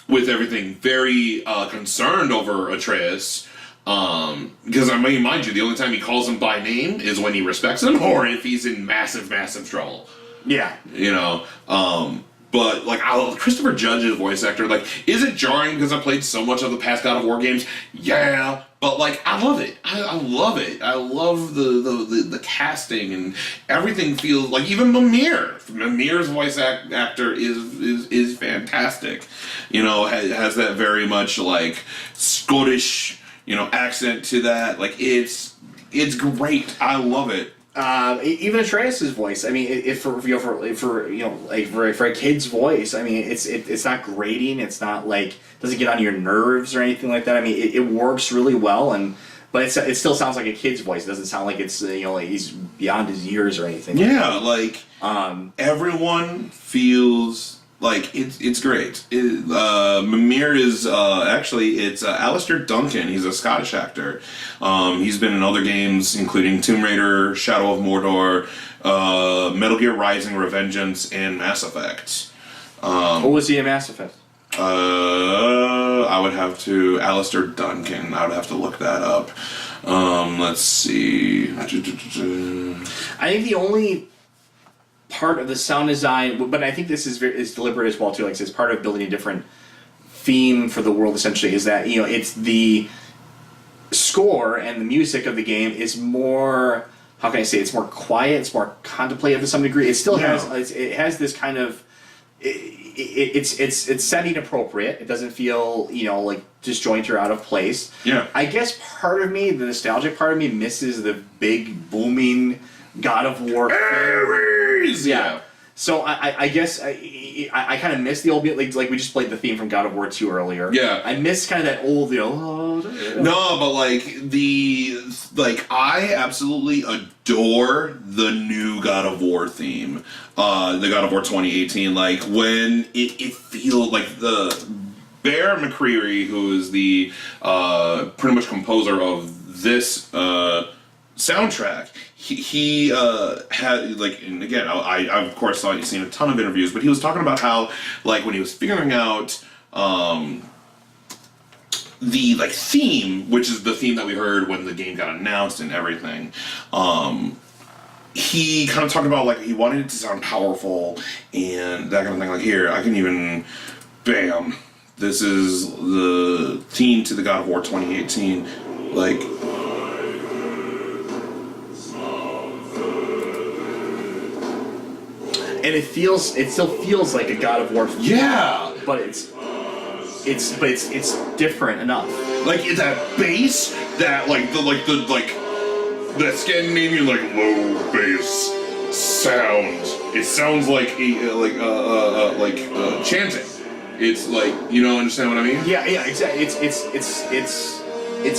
with everything, very concerned over Atreus. Because mind you, the only time he calls him by name is when he respects him, or if he's in massive, massive trouble. Yeah. But Christopher Judge's voice actor, is it jarring because I played so much of the past God of War games? Yeah, but I love it. I love it. I love the casting, and everything feels even Mimir's voice actor is fantastic. Has that very much Scottish accent to that. It's great. I love it. Even Atreus' voice. I mean, for a kid's voice, I mean, it's not grating. It's not doesn't get on your nerves or anything like that. I mean, it works really well, but it still sounds like a kid's voice. It doesn't sound like it's he's beyond his years or anything. Yeah, everyone feels. It's great. Mimir is it's Alistair Duncan. He's a Scottish actor. He's been in other games, including Tomb Raider, Shadow of Mordor, Metal Gear Rising: Revengeance, and Mass Effect. What was he in Mass Effect? I would have to Alistair Duncan. I would have to look that up. Let's see. I think the only part of the sound design, but I think this is deliberate as well too. It's part of building a different theme for the world. Essentially, is that it's the score and the music of the game is more. How can I say? It's more quiet. It's more contemplative to some degree. It still has. It has this kind of. It's setting appropriate. It doesn't feel disjointed or out of place. Yeah. I guess part of me, the nostalgic part of me, misses the big booming God of War. Ares! Yeah. So I guess I kind of miss the old like we just played the theme from God of War 2 earlier. Yeah. I miss kind of that old, No, but I absolutely adore the new God of War theme, the God of War 2018. Like when it feels like the Bear McCreary, who is the pretty much composer of this soundtrack. He had like, and again, I of course saw, seen a ton of interviews, but he was talking about how like when he was figuring out the like theme, which is the theme that we heard when the game got announced and everything. He kind of talked about like he wanted it to sound powerful and that kind of thing. Like here, I can even, bam, this is the theme to the God of War 2018. Like. And it still feels like a God of War. Yeah, but it's different enough. Like it's that bass, that that Scandinavian like low bass sound. It sounds like chanting. It's like, you know, understand what I mean? Yeah, exactly. It's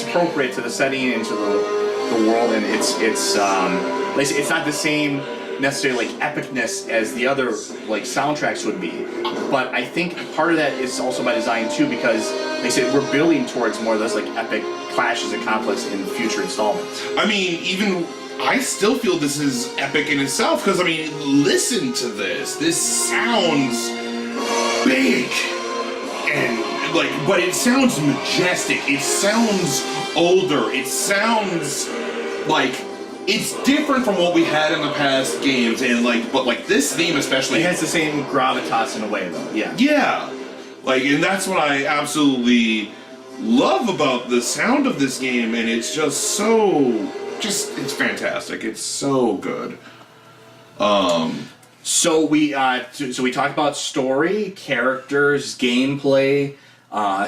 appropriate to the setting and to the world, and it's not the same necessarily like epicness as the other like soundtracks would be, but I think part of that is also by design too, because like I said, we're building towards more of those like epic clashes and conflicts in future installments. I mean, even I still feel this is epic in itself, because I mean, listen to this. This sounds big and like, but it sounds majestic. It sounds older. It sounds like. It's different from what we had in the past games, and but this theme especially. It has the same gravitas in a way, though. Yeah. Yeah, and that's what I absolutely love about the sound of this game, and it's just it's fantastic. It's so good. So we talked about story, characters, gameplay,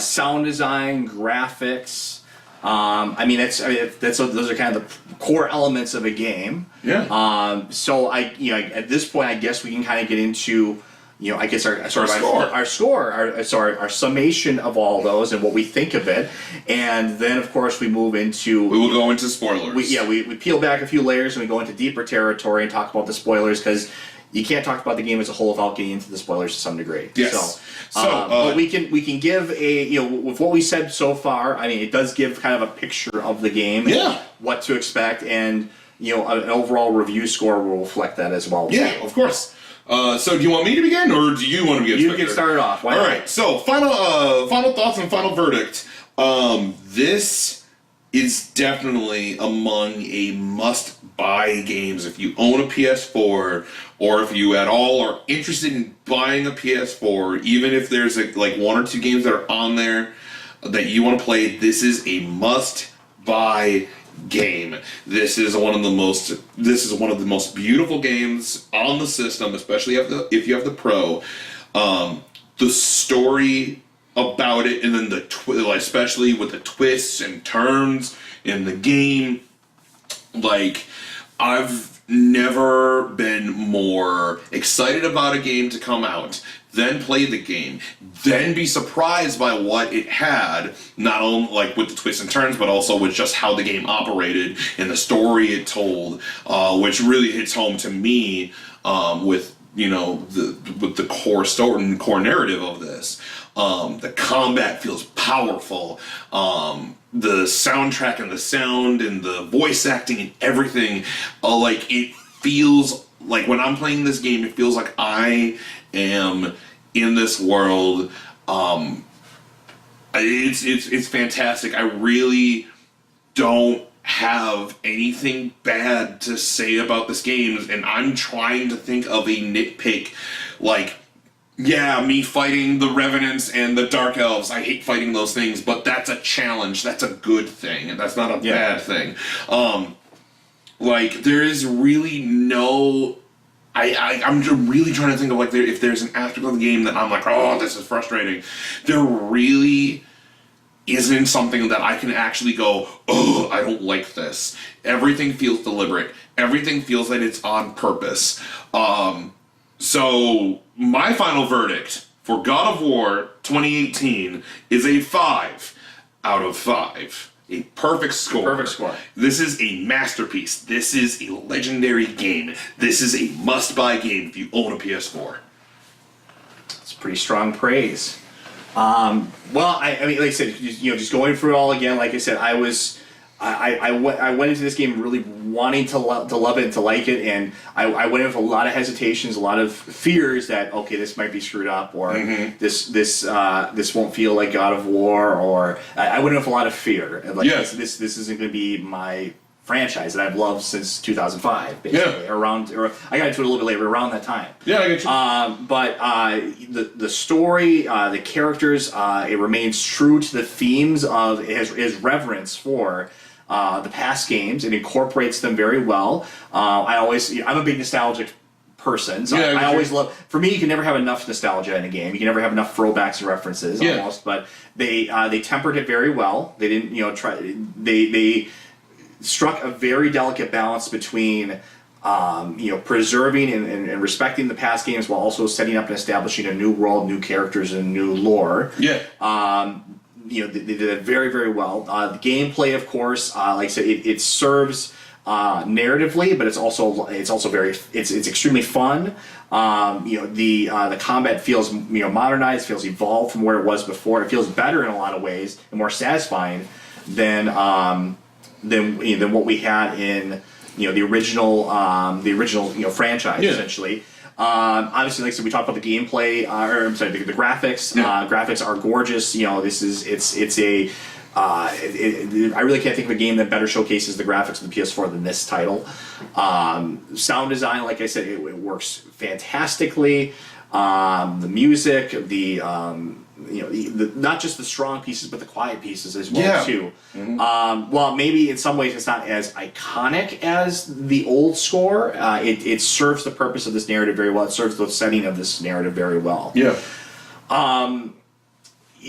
sound design, graphics. I mean, those are kind of the core elements of a game. Yeah. So at this point, I guess we can kind of get into, I guess our summation of all those and what we think of it, and then of course we move into. We will go into spoilers. We peel back a few layers and we go into deeper territory and talk about the spoilers, because you can't talk about the game as a whole without getting into the spoilers to some degree. Yes. But we can give a, with what we said so far. I mean, it does give kind of a picture of the game. Yeah. And what to expect, and an overall review score will reflect that as well. Yeah, of course. So do you want me to begin, or do you want to begin? You can start it off. All right. So final thoughts and final verdict. This is definitely among a must-buy games if you own a PS4, or if you at all are interested in buying a PS4. Even if there's one or two games that are on there that you want to play, this is a must-buy game. This is one of the most beautiful games on the system, especially if you have the Pro. The story about it, and then especially with the twists and turns in the game, I've never been more excited about a game to come out, then play the game, then be surprised by what it had, not only with the twists and turns, but also with just how the game operated and the story it told, which really hits home to me with the core story and core narrative of this. The combat feels powerful. The soundtrack and the sound and the voice acting and everything, it feels like when I'm playing this game, it feels like I am in this world. It's fantastic. I really don't have anything bad to say about this game, and I'm trying to think of a nitpick, me fighting the Revenants and the Dark Elves. I hate fighting those things, but that's a challenge. That's a good thing, and that's not a bad thing. There is really no. I'm just really trying to think of if there's an aspect of the game that I'm like, oh, this is frustrating. There really isn't something that I can actually go, oh, I don't like this. Everything feels deliberate. Everything feels like it's on purpose. So my final verdict for God of War 2018 is a 5 out of 5. A perfect score. Perfect score. This is a masterpiece. This is a legendary game. This is a must-buy game if you own a PS4. It's pretty strong praise. Well, I mean, like I said, just going through it all again. Like I said, I went into this game really wanting to love it and to like it, and I went in with a lot of hesitations, a lot of fears that okay, this might be screwed up, or this won't feel like God of War, or I went in with a lot of fear. Like this isn't going to be my franchise that I've loved since 2005, basically. Or I got into it a little bit later, but around that time. Yeah, I get you. But the story, the characters, it remains true to the themes of his reverence for the past games. It incorporates them very well. I'm a big nostalgic person, so I always love. For me, you can never have enough nostalgia in a game. You can never have enough throwbacks and references, almost. But they tempered it very well. They didn't, try. They struck a very delicate balance between preserving and respecting the past games while also setting up and establishing a new world, new characters, and new lore. They did it very, very well. The gameplay, of course, like I said, it serves narratively, but it's also it's extremely fun. The combat feels modernized, feels evolved from where it was before. It feels better in a lot of ways and more satisfying than what we had in the original franchise essentially. Obviously, like I said, we talked about the gameplay, the graphics. Graphics are gorgeous. I really can't think of a game that better showcases the graphics of the PS4 than this title. Sound design, like I said, it works fantastically. The music, not just the strong pieces, but the quiet pieces as well too. Well, maybe in some ways it's not as iconic as the old score. It serves the purpose of this narrative very well. It serves the setting of this narrative very well.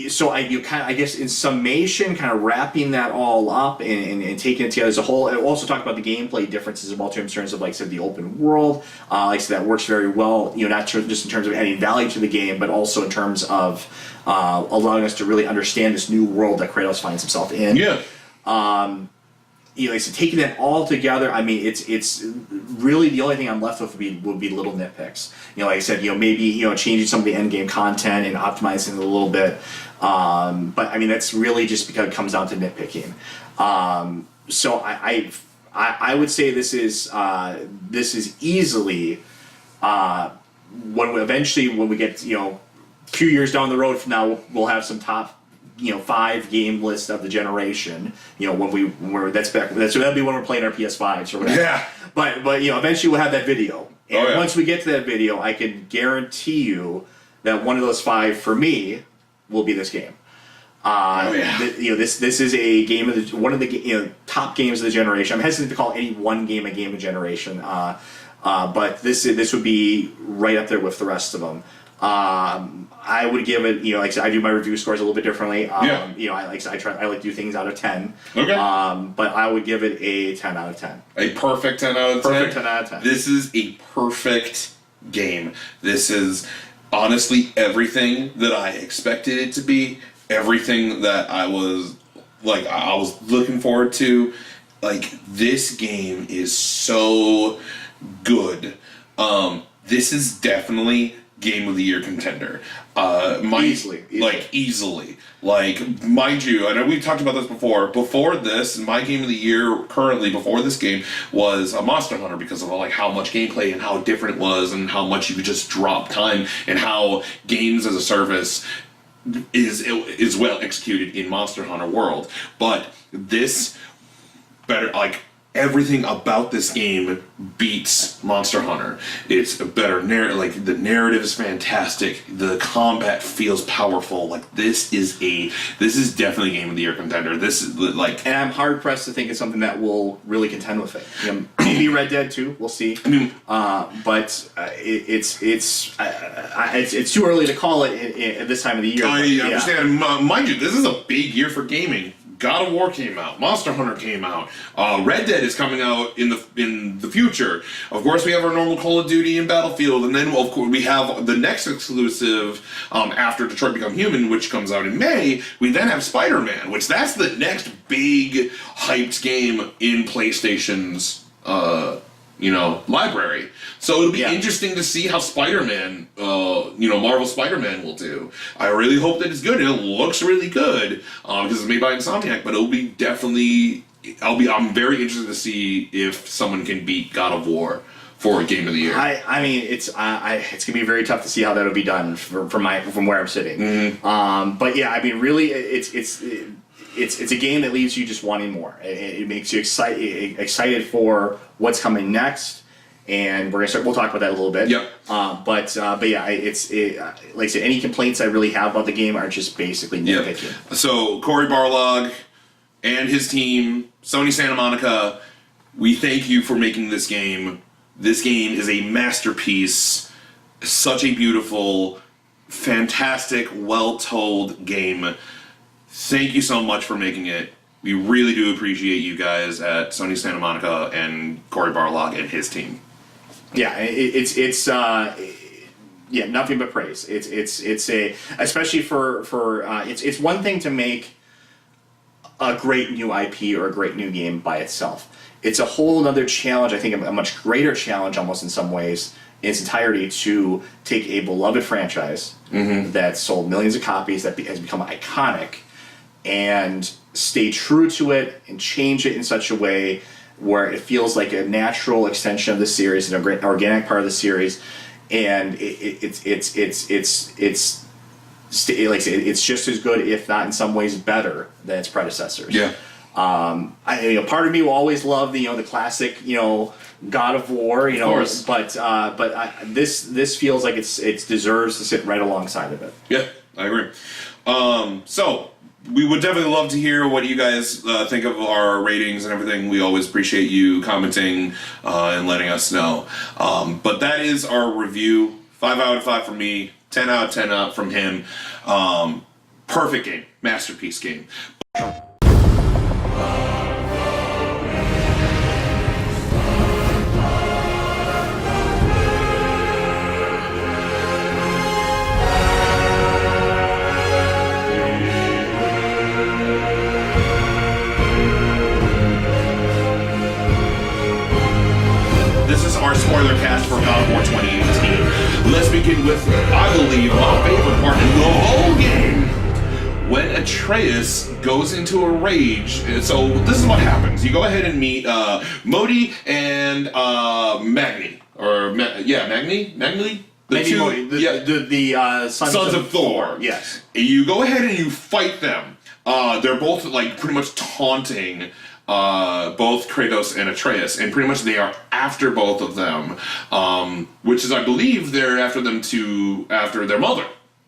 So I guess in summation, kind of wrapping that all up and taking it together as a whole. I also talk about the gameplay differences as well too, in terms of, like I said, the open world. Like I said, that works very well. Not just in terms of adding value to the game, but also in terms of allowing us to really understand this new world that Kratos finds himself in. Like I said, taking that all together, I mean, it's really the only thing I'm left with would be little nitpicks. Like I said, maybe changing some of the end game content and optimizing it a little bit. But I mean, that's really just because it comes down to nitpicking. So I would say this is easily when we get a few years down the road from now, we'll have some top 5 game list of the generation. That'll be when we're playing our PS5s or whatever. But eventually we'll have that video. And once we get to that video, I can guarantee you that one of those 5 for me will be this game. This is a game of one of the top games of the generation. I'm hesitant to call any one game a game of generation, but this would be right up there with the rest of them. I would give it, like I said, I do my review scores a little bit differently. I like to do things out of 10. But I would give it a 10 out of 10. A perfect 10 out of 10? Perfect 10 out of 10. This is a perfect game. This is honestly everything that I expected it to be. Everything that I was looking forward to. Like, this game is so good. This is definitely Game of the Year contender. Easily. Like, mind you, I know we talked about this before. Before this, my Game of the Year currently, before this game, was a Monster Hunter because of how much gameplay and how different it was and how much you could just drop time and how games as a service is well executed in Monster Hunter world. But this better, everything about this game beats Monster Hunter. It's a better narrative. The narrative is fantastic. The combat feels powerful. This is definitely Game of the Year contender. This is and I'm hard pressed to think of something that will really contend with it. Maybe Red Dead 2. We'll see. But it's too early to call it at this time of the year. I understand. Mind you, this is a big year for gaming. God of War came out. Monster Hunter came out. Red Dead is coming out in the future. Of course, we have our normal Call of Duty and Battlefield, and then of course we have the next exclusive after Detroit Become Human, which comes out in May. We then have Spider-Man, which that's the next big hyped game in PlayStation's library. So it'll be interesting to see how Spider-Man, Marvel Spider-Man will do. I really hope that it's good. It looks really good because it's made by Insomniac, but it'll be definitely. I'm very interested to see if someone can beat God of War for a Game of the Year. I mean, it's gonna be very tough to see how that'll be done from where I'm sitting. Mm-hmm. But yeah, I mean, really, it's a game that leaves you just wanting more. It makes you excited for what's coming next, and we'll talk about that a little bit. Yep. But yeah, like I said, any complaints I really have about the game are just basically nitpicking. Yep. So Cory Barlog and his team, Sony Santa Monica, we thank you for making this game. This game is a masterpiece. Such a beautiful, fantastic, well-told game. Thank you so much for making it. We really do appreciate you guys at Sony Santa Monica and Cory Barlog and his team. Yeah, it's nothing but praise. It's especially for it's one thing to make a great new IP or a great new game by itself. It's a whole other challenge. I think a much greater challenge, almost in some ways, in its entirety, to take a beloved franchise that sold millions of copies, that has become iconic, and stay true to it and change it in such a way where it feels like a natural extension of the series, an organic part of the series, and it's just as good, if not in some ways better, than its predecessors. Yeah. Part of me will always love the classic God of War, but this feels like it deserves to sit right alongside of it. Yeah, I agree. So we would definitely love to hear what you guys think of our ratings and everything. We always appreciate you commenting and letting us know. But that is our review. 5 out of 5 from me, 10 out of 10 out from him. Perfect game, masterpiece game. Our spoiler cast for God of War 2018. Let's begin with, I believe, my favorite part in the whole game. When Atreus goes into a rage. So this is what happens. You go ahead and meet Modi and Magni. Magni? The Sons of Thor. Yes. You go ahead and you fight them. They're both pretty much taunting both Kratos and Atreus, and pretty much they are after both of them, which is, I believe, they're after their mother.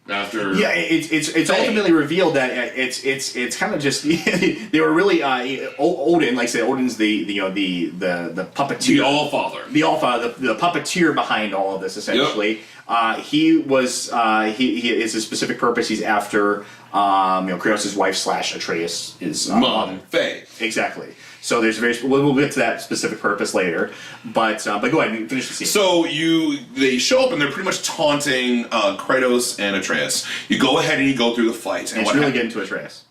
It's ultimately revealed that it's kind of just they were really Odin, like I said, Odin's the puppeteer, the Allfather, the puppeteer behind all of this, essentially. Yep. He is a specific purpose. He's after Kratos' wife / Atreus' mother. Faye. Exactly. So there's we'll get to that specific purpose later, but go ahead and finish the scene. So they show up and they're pretty much taunting Kratos and Atreus. You go ahead and you go through the fight, and it's really getting to Atreus.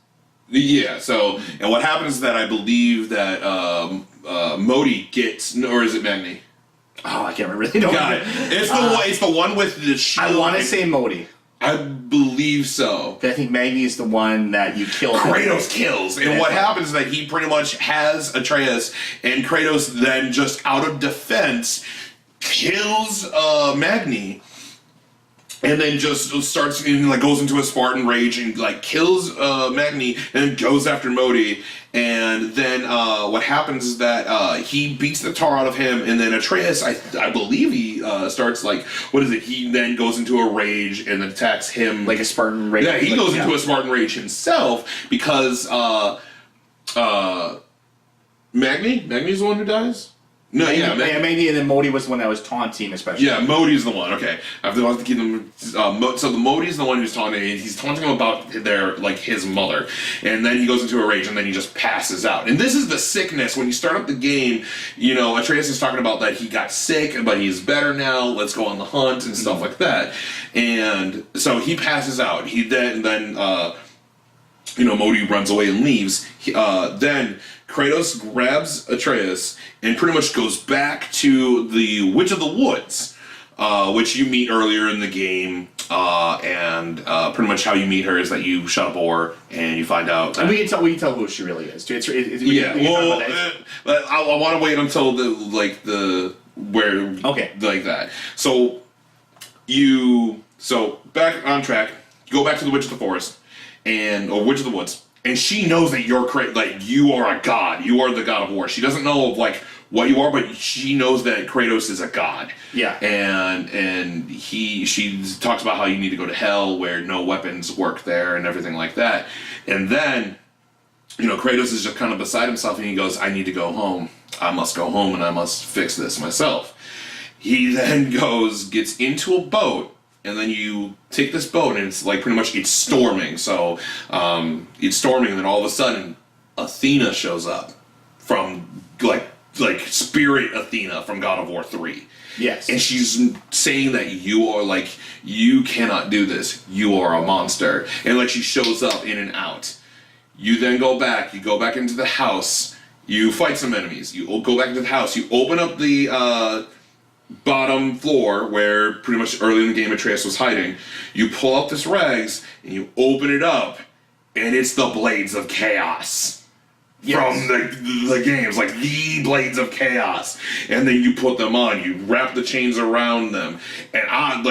Yeah. So and what happens is that I believe that Modi gets, or is it Magni? Oh, I can't remember. Got it. It's the one with the shield. I want to say Modi. I believe so. I think Magni is the one that you kill. Kratos kills. And what happens is that he pretty much has Atreus, and Kratos then, just out of defense, kills Magni. And then just starts, goes into a Spartan rage and kills Magni and goes after Modi. And then what happens is that he beats the tar out of him, and then Atreus, I believe he starts he then goes into a rage and attacks him. Like a Spartan rage. Yeah, he goes into a Spartan rage himself because Magni's the one who dies? No, yeah, maybe, and then Modi was the one that was taunting, especially. Yeah, Modi's the one. Okay, I have to keep them. So the Modi's the one who's taunting. He's taunting him about his mother, and then he goes into a rage, and then he just passes out. And this is the sickness when you start up the game. Atreus is talking about that he got sick, but he's better now. Let's go on the hunt and stuff like that. And so he passes out. Then Modi runs away and leaves. Then Kratos grabs Atreus and pretty much goes back to the Witch of the Woods, which you meet earlier in the game, and pretty much how you meet her is that you shut up Or and you find out. And we can tell who she really is. I want to wait until like that. So back on track. You go back to the Witch of the Forest or Witch of the Woods. And she knows that you are a god. You are the god of war. She doesn't know what you are, but she knows that Kratos is a god. Yeah. And she talks about how you need to go to hell where no weapons work there and everything like that. And then, Kratos is just kind of beside himself and he goes, I need to go home. I must go home and I must fix this myself. He then gets into a boat. And then you take this boat, and it's pretty much it's storming. So it's storming, and then all of a sudden, Athena shows up from Spirit Athena from God of War 3. Yes. And she's saying that you are you cannot do this. You are a monster. And she shows up in and out. You then go back. You go back into the house. You fight some enemies. You go back into the house. You open up the bottom floor where pretty much early in the game Atreus was hiding. You pull out this rags and you open it up and it's the Blades of Chaos. Yes. From the games, the Blades of Chaos. And then you put them on, you wrap the chains around them, and I'm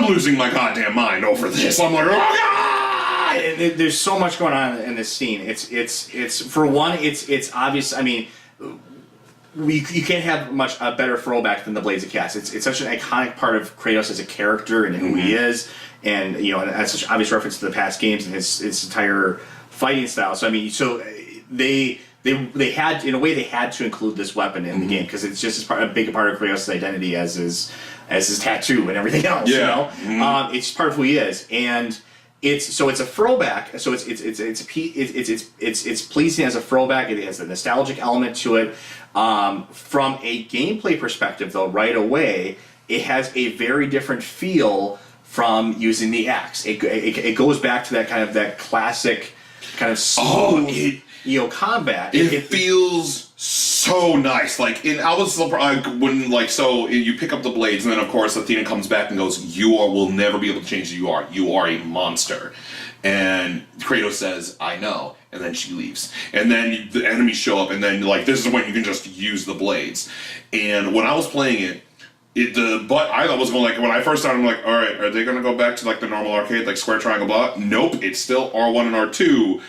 losing my goddamn mind over this. I'm like, oh god! There's so much going on in this scene. It's for one, it's obvious. I mean, you can't have a better throwback than the Blades of Chaos. It's such an iconic part of Kratos as a character and who he is, and that's such an obvious reference to the past games and his entire fighting style. So they had, in a way, they had to include this weapon in the game because it's just a big part of Kratos' identity as his tattoo and everything else. Yeah. It's part of who he is, and it's a throwback. So it's pleasing as a throwback. It has a nostalgic element to it. From a gameplay perspective, though, right away, it has a very different feel from using the axe. It goes back to that classic kind of smooth, combat. It feels so nice. I was surprised when you pick up the blades, and then of course Athena comes back and goes, will never be able to change who you are. You are a monster. And Kratos says, I know. And then she leaves. And then the enemies show up, and then this is when you can just use the blades. And when I was playing I was going when I first started, I'm like, all right, are they going to go back to the normal arcade, square, triangle, block? Nope, it's still R1 and R2.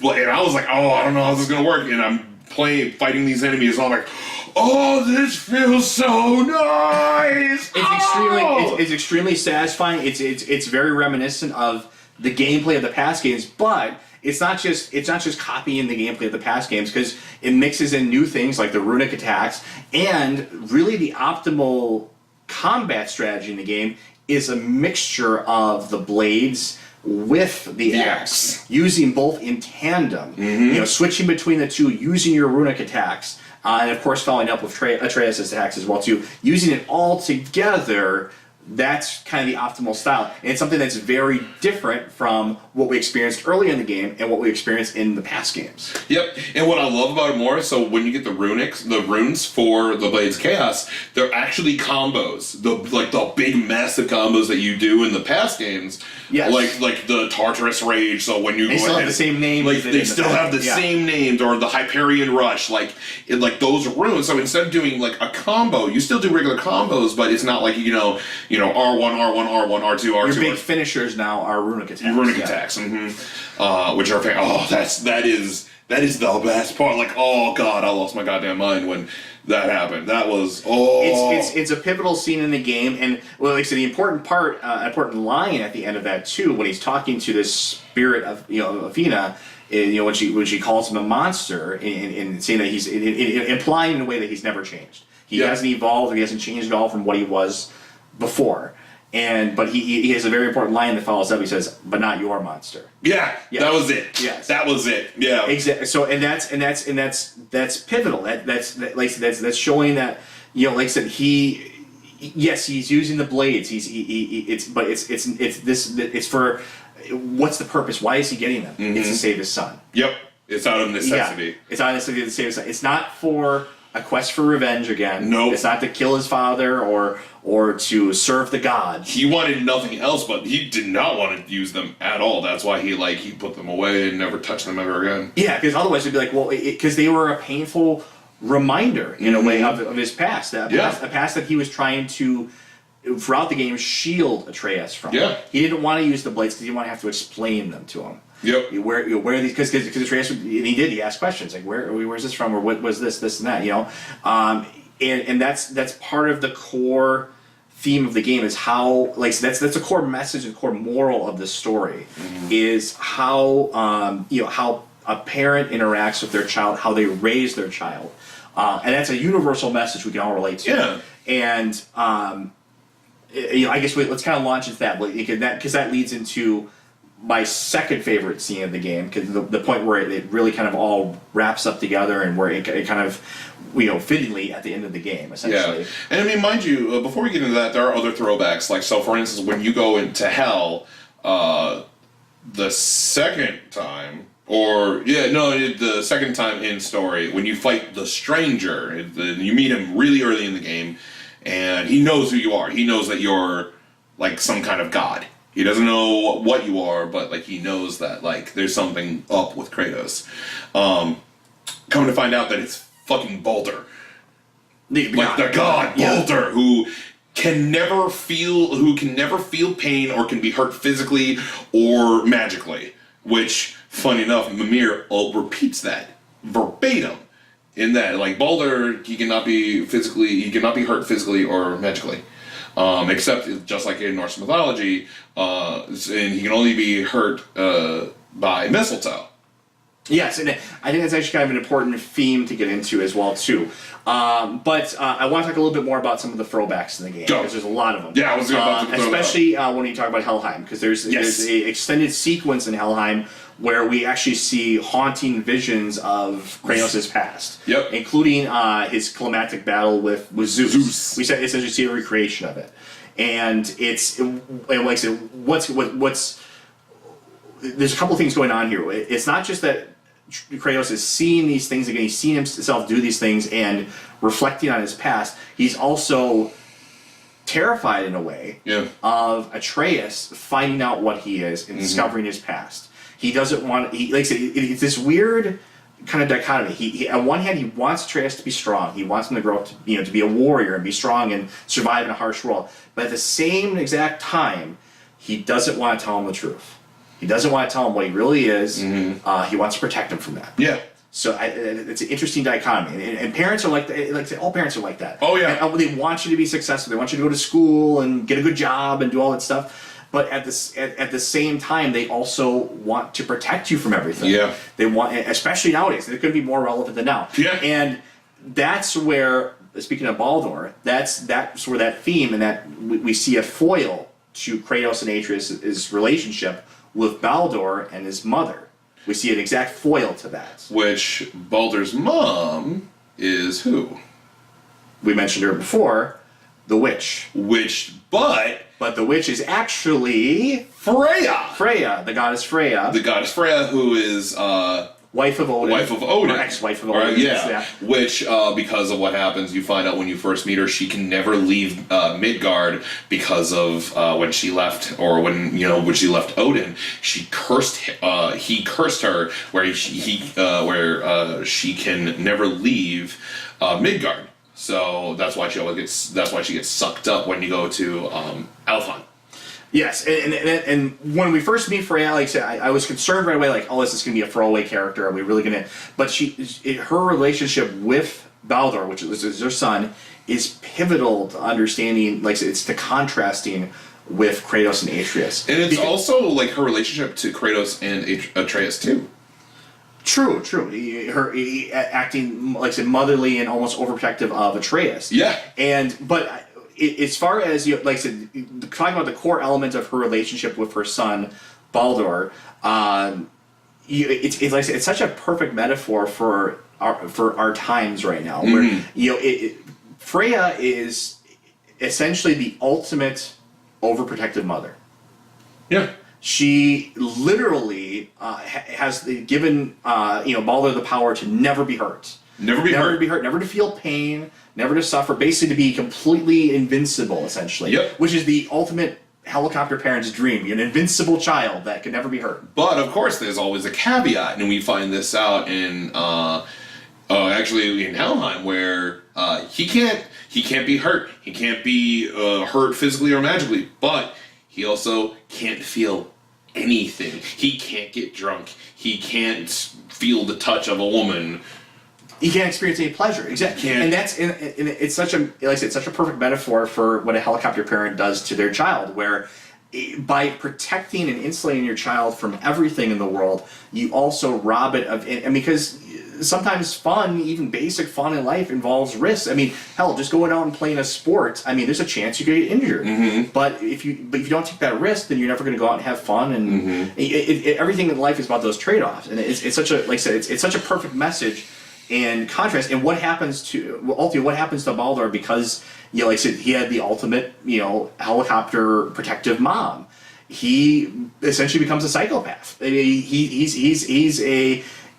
And I was like, oh, I don't know how this is going to work. And I'm fighting these enemies, and I'm like, oh, this feels so nice. It's extremely satisfying. It's very reminiscent of the gameplay of the past games, but it's not just copying the gameplay of the past games because it mixes in new things like the runic attacks, and really the optimal combat strategy in the game is a mixture of the blades with the axe, using both in tandem. Switching between the two, using your runic attacks, and of course following up with Atreus' attacks as well too. Using it all together, that's kind of the optimal style. And it's something that's very different from what we experienced early in the game and what we experienced in the past games. Yep. And what I love about it more, so when you get the runes for the Blades of Chaos, they're actually combos. The big massive combos that you do in the past games. Yes. Like the Tartarus Rage, so when you they still have the same names. They still have the same names, or the Hyperion Rush, those runes. So instead of doing a combo, you still do regular combos, but it's not R1, R1, R1, R2, R2. Your big finishers now are runic attacks. Attacks, which are that is the best part. Oh god, I lost my goddamn mind when that happened. That was it's a pivotal scene in the game, and like I said, the important line at the end of that too, when he's talking to this spirit of Athena. When she calls him a monster, and saying that he's implying in a way that he's never changed. He hasn't evolved, or he hasn't changed at all from what he was before. But he has a very important line that follows up. He says, "But not your monster." Yeah, yes. That was it. Yes, that was it. Yeah, exactly. So that's pivotal. That's showing that, like I said, he's using the blades. It's for what's the purpose? Why is he getting them? It's to save his son. Yep, it's out of necessity. Yeah, it's out of necessity to save his son. It's not for a quest for revenge again. No, it's not to kill his father or to serve the gods. He wanted nothing else, but he did not want to use them at all. That's why he put them away and never touched them ever again. Yeah, because otherwise it'd be like, well, because they were a painful reminder in a way of his past. A past that he was trying to, throughout the game, shield Atreus from. Yeah. He didn't want to use the blades because he didn't want to have to explain them to him. Yep. Where these, because Atreus, and he asked questions like, where's this from, or what was this and that, and that's part of the core theme of the game, is how, that's a core message and core moral of the story, is how how a parent interacts with their child, how they raise their child, and that's a universal message we can all relate to. Yeah. And I guess let's kind of launch into that, because that leads into my second favorite scene of the game, because the point where it really kind of all wraps up together, and where it kind of, fittingly at the end of the game, essentially. Yeah, and I mean, mind you, before we get into that, there are other throwbacks. Like, so for instance, when you go into hell, the second time, the second time in story, when you fight the stranger, you meet him really early in the game, and he knows who you are. He knows that you're like some kind of god. He doesn't know what you are, but he knows that there's something up with Kratos. Coming to find out that it's fucking Baldur, the god Baldur, who can never feel pain or can be hurt physically or magically. Which, funny enough, Mimir repeats that verbatim. In that, Baldur, he cannot be hurt physically or magically. Except, just like in Norse mythology, and he can only be hurt by mistletoe. Yes, and I think that's actually kind of an important theme to get into as well, too. But I want to talk a little bit more about some of the throwbacks in the game, because there's a lot of them. Yeah, I was about to especially when you talk about Helheim, because there's a extended sequence in Helheim where we actually see haunting visions of Kratos' past. Yep. Including his climactic battle with Zeus. We essentially see a recreation of it. And it's, like I said, there's a couple things going on here. It's not just that Kratos is seeing these things again, he's seeing himself do these things and reflecting on his past. He's also terrified in a way of Atreus finding out what he is and discovering his past. He doesn't want, like I said, it's this weird kind of dichotomy. He on one hand, he wants Atreus to be strong. He wants him to grow up to, to be a warrior and be strong and survive in a harsh world. But at the same exact time, he doesn't want to tell him the truth. He doesn't want to tell him what he really is. He wants to protect him from that. Yeah. So it's an interesting dichotomy, and parents are like that. All parents are like that. Oh yeah. And they want you to be successful. They want you to go to school and get a good job and do all that stuff. But at the same time, they also want to protect you from everything. Yeah. They want, especially nowadays, it could be more relevant than now. Yeah. And that's where, speaking of Baldur, that's where that theme and that we see a foil to Kratos and Atreus' relationship with Baldur and his mother. We see an exact foil to that. Which Baldur's mom is who? We mentioned her before, the witch. But the witch is actually Freya. Freya, the goddess Freya. The goddess Freya, who is wife of Odin. Or ex-wife of Odin. Yeah. Which, because of what happens, you find out when you first meet her, she can never leave Midgard because of when she left, or when she left Odin, he cursed her where she can never leave Midgard. So that's why she gets sucked up when you go to Alfheim. Yes, and when we first meet Freya, like I said, I was concerned right away, this is going to be a throwaway character. Are we really going to? But her relationship with Baldur, which is her son, is pivotal to understanding. Like I said, it's the contrasting with Kratos and Atreus, and it's also her relationship to Kratos and Atreus too. True. Acting, like I said, motherly and almost overprotective of Atreus. Yeah. But as far as, like I said, talking about the core element of her relationship with her son, Baldur, it's like I said, it's such a perfect metaphor for our times right now, where Freya is essentially the ultimate overprotective mother. Yeah. She literally has given Baldur the power to never be hurt. Never be hurt, never to feel pain, never to suffer, basically to be completely invincible, essentially. Yep. Which is the ultimate helicopter parent's dream, an invincible child that could never be hurt. But, of course, there's always a caveat, and we find this out in, actually in Helheim, where he can't be hurt. He can't be hurt physically or magically, but he also can't feel anything. He can't get drunk. He can't feel the touch of a woman. He can't experience any pleasure. Exactly. And that's it's such a, like I said, such a perfect metaphor for what a helicopter parent does to their child, where by protecting and insulating your child from everything in the world, you also rob it of, and because sometimes fun, even basic fun in life, involves risks. I mean, hell, just going out and playing a sport, I mean, there's a chance you could get injured. Mm-hmm. But if you don't take that risk, then you're never going to go out and have fun. And everything in life is about those trade-offs. And it's such a, like I said, it's such a perfect message and contrast. And what happens to Baldur, because, like I said, he had the ultimate, helicopter protective mom. He essentially becomes a psychopath. I mean, he's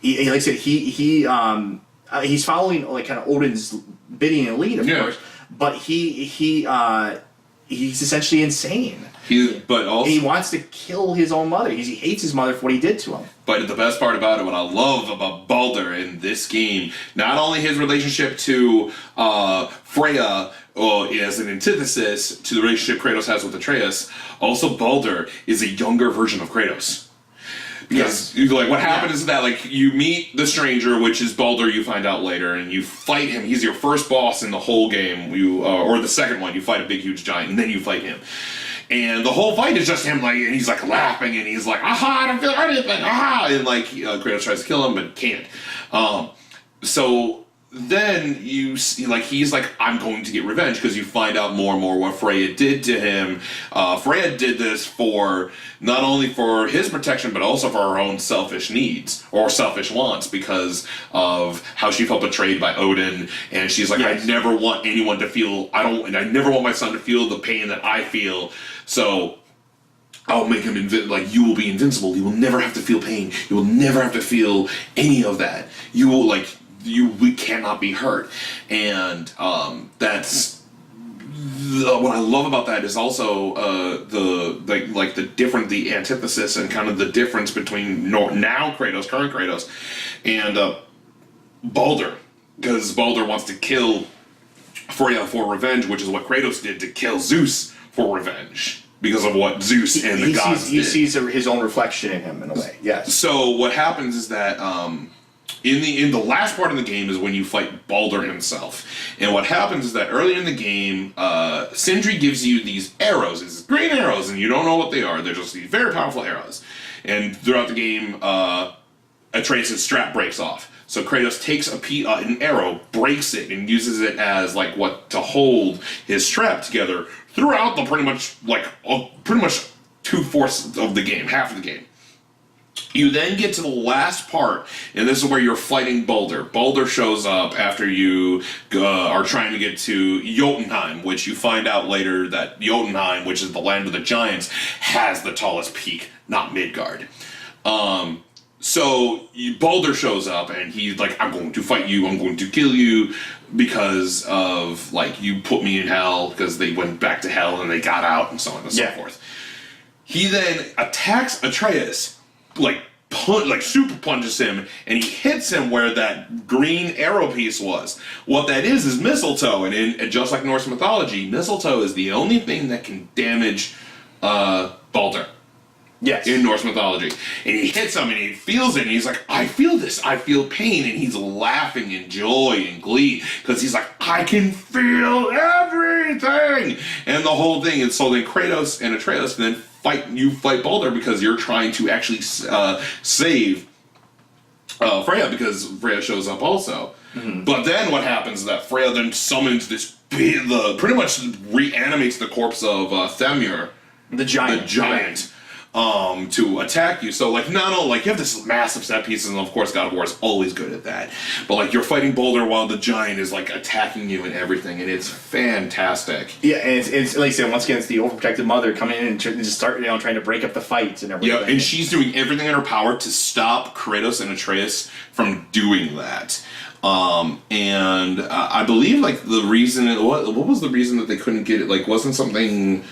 like I said, he's following like kind of Odin's bidding and lead, of course, but he's essentially insane. He wants to kill his own mother. He hates his mother for what he did to him. But the best part about it, what I love about Baldur in this game, not only his relationship to Freya as an antithesis to the relationship Kratos has with Atreus, also Baldur is a younger version of Kratos. Because what happened is that you meet the stranger, which is Baldur, you find out later, and you fight him. He's your first boss in the whole game. Or the second one, you fight a big huge giant, and then you fight him. And the whole fight is just him, and he's laughing, and he's like, aha, I don't feel anything, aha, and Kratos tries to kill him, but can't. So then you see, he's like, I'm going to get revenge, because you find out more and more what Freya did to him. Freya did this for, not only for his protection, but also for her own selfish needs, or selfish wants, because of how she felt betrayed by Odin, and she's like, I never want anyone to feel, I never want my son to feel the pain that I feel, so I'll make him you will be invincible, you will never have to feel pain, you will never have to feel any of that, you will, we cannot be hurt. And that's what I love about that is also the antithesis and kind of the difference between now Kratos, current Kratos, and Baldur, because Baldur wants to kill Freya for revenge, which is what Kratos did to kill Zeus for revenge, because of what Zeus and the gods did. He sees his own reflection in him, in a way. Yes. So what happens is that in the last part of the game is when you fight Baldur himself. And what happens is that early in the game, Sindri gives you these arrows, these green arrows, and you don't know what they are. They're just these very powerful arrows. And throughout the game, Atreus' strap breaks off. So Kratos takes an arrow, breaks it, and uses it as to hold his strap together throughout the pretty much 2/4 of the game, half of the game. You then get to the last part, and this is where you're fighting Baldur. Baldur shows up after you are trying to get to Jotunheim, which you find out later that Jotunheim, which is the land of the giants, has the tallest peak, not Midgard. So Baldur shows up, and he's like, I'm going to fight you, I'm going to kill you, because of, you put me in hell, because they went back to hell, and they got out, and so on and so forth. He then attacks Atreus, super punches him, and he hits him where that green arrow piece was. What that is mistletoe, and just like Norse mythology, mistletoe is the only thing that can damage Baldur. Yes. In Norse mythology. And he hits him, and he feels it, and he's like, I feel this, I feel pain, and he's laughing in joy and glee, because he's like, I can feel everything! And the whole thing, and so then Kratos and Atreus then fight Baldur, because you're trying to actually save Freya, because Freya shows up also. But then what happens is that Freya then summons this pretty much reanimates the corpse of Themir, The giant. to attack you. So like not only like you have this massive set pieces, and of course God of War is always good at that. But like you're fighting Boulder while the giant is like attacking you and everything, and it's fantastic. Yeah, and it's like I said, once again, it's the overprotective mother coming in and just start trying to break up the fights and everything. Yeah, and she's doing everything in her power to stop Kratos and Atreus from doing that. I believe like the reason what was the reason that they couldn't get it? Like wasn't something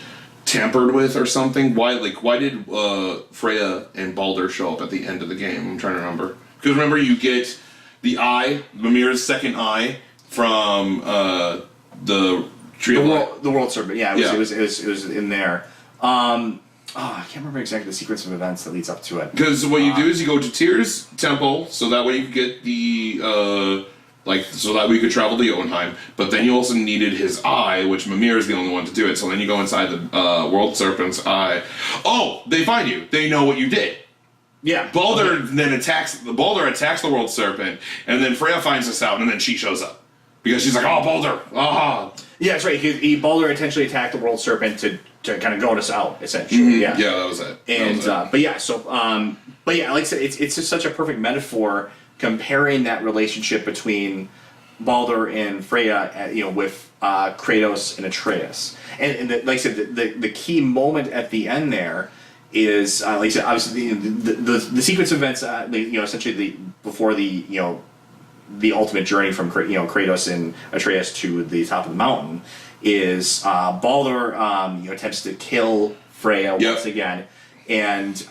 tampered with or something? Why did Freya and Baldur show up at the end of the game? I'm trying to remember. Because remember you get the eye, Mimir's second eye from the Tree of Life. The World Serpent. Yeah, it was in there. I can't remember exactly the sequence of events that leads up to it. Because what you do is you go to Tyr's temple, so that way you could get the so that we could travel to Jotunheim. But then you also needed his eye, which Mimir is the only one to do it. So then you go inside the World Serpent's eye. Oh, they find you. They know what you did. Yeah. Baldur then attacks the World Serpent, and then Freya finds this out, and then she shows up because she's like, "Oh, Baldur, aha!" Yeah, that's right. Baldur intentionally attacked the World Serpent to kind of goad us out, essentially. Yeah, that was it. And but yeah, like I said, it's just such a perfect metaphor comparing that relationship between Baldur and Freya, with Kratos and Atreus. And like I said, the key moment at the end there is like I said, obviously the sequence of events, essentially before the ultimate journey from Kratos and Atreus to the top of the mountain is Baldur attempts to kill Freya once again, and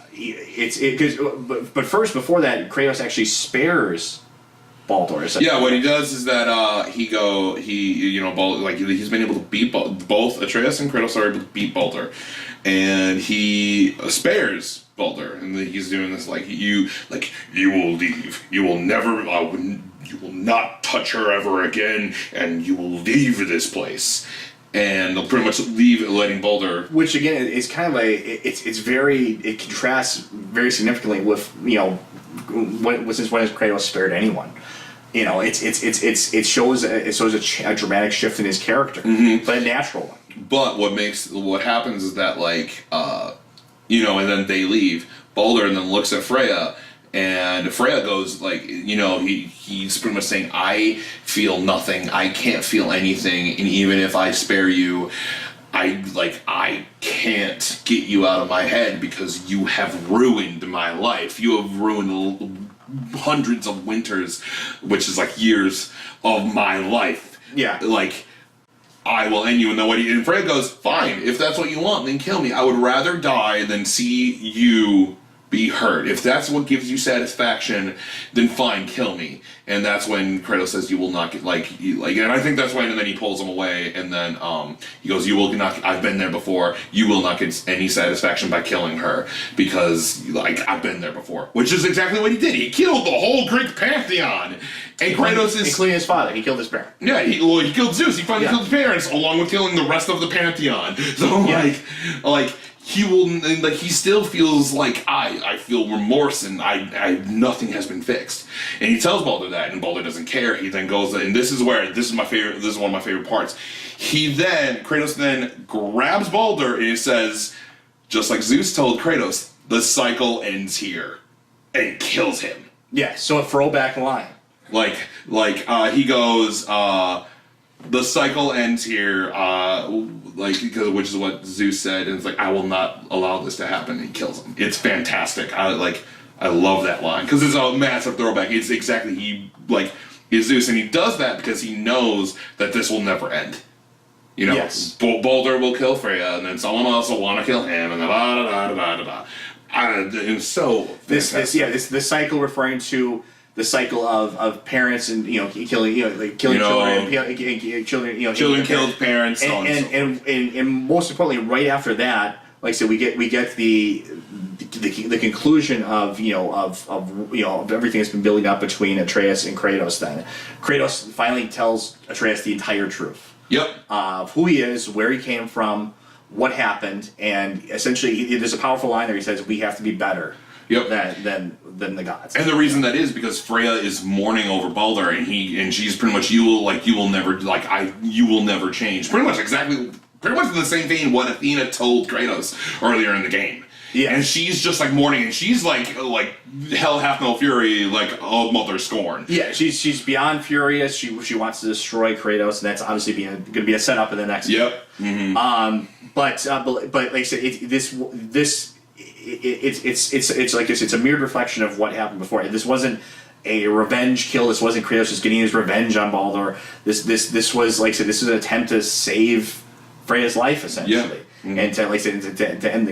but first before that Kratos actually spares Baldur. Yeah, what he does is that he's been able to beat both Atreus and Kratos are able to beat Baldur, and he spares Baldur, and he's doing this you will leave, you will never. You will not touch her ever again, and you will leave this place. And they'll pretty much leave, letting Baldur. Which again is kind of it contrasts very significantly with when has Kratos spared anyone. It shows a dramatic shift in his character, but a natural one. But what happens is that and then they leave. Baldur and then looks at Freya. And Freya goes he's pretty much saying, I feel nothing, I can't feel anything, and even if I spare you, I can't get you out of my head because you have ruined my life. You have ruined hundreds of winters, which is years of my life. Yeah. I will end you. And Freya goes, fine, if that's what you want, then kill me. I would rather die than see you be hurt. If that's what gives you satisfaction, then fine, kill me. And that's when Kratos says, "You will not get and I think that's when, and then he pulls him away, and then he goes, "You will not. I've been there before. You will not get any satisfaction by killing her because I've been there before." Which is exactly what he did. He killed the whole Greek pantheon, and Kratos is including his father. He killed his parents. Yeah, he killed Zeus. He finally killed his parents, along with killing the rest of the pantheon. So he will, he still feels I feel remorse and nothing has been fixed. And he tells Baldur that, and Baldur doesn't care. He then goes, and this is one of my favorite parts. Kratos then grabs Baldur and he says, just like Zeus told Kratos, the cycle ends here, and kills him. Yeah, so a throwback line. He goes, the cycle ends here, which is what Zeus said, and it's I will not allow this to happen, and he kills him. It's fantastic. I love that line, because it's a massive throwback. It's exactly, he is Zeus, and he does that because he knows that this will never end. Yes. Baldur will kill Freya, and then someone else will want to kill him, and then da-da-da-da-da-da. It's so fantastic. This cycle referring to the cycle of parents and killing children, children killed parents, and most importantly, right after that, like I said, we get the conclusion of everything that's been building up between Atreus and Kratos. Then Kratos finally tells Atreus the entire truth. Yep. Of who he is, where he came from, what happened, and essentially there's a powerful line there. He says, "We have to be better." Yep. than the gods. And the reason that is because Freya is mourning over Baldur, and she's pretty much you will never change. Pretty much in the same vein what Athena told Kratos earlier in the game. Yeah. And she's just like mourning, and she's like hell hath no fury, like of mother scorn. Yeah, she's beyond furious. She wants to destroy Kratos, and that's obviously going to be a setup in the next game. Yep. Mm-hmm. But like I said, it's like this. It's a mirrored reflection of what happened before. This wasn't a revenge kill. This wasn't Kratos just getting his revenge on Baldur. This was, like I said, this is an attempt to save Freya's life, essentially. Yeah. Mm-hmm. And to, like I said, to end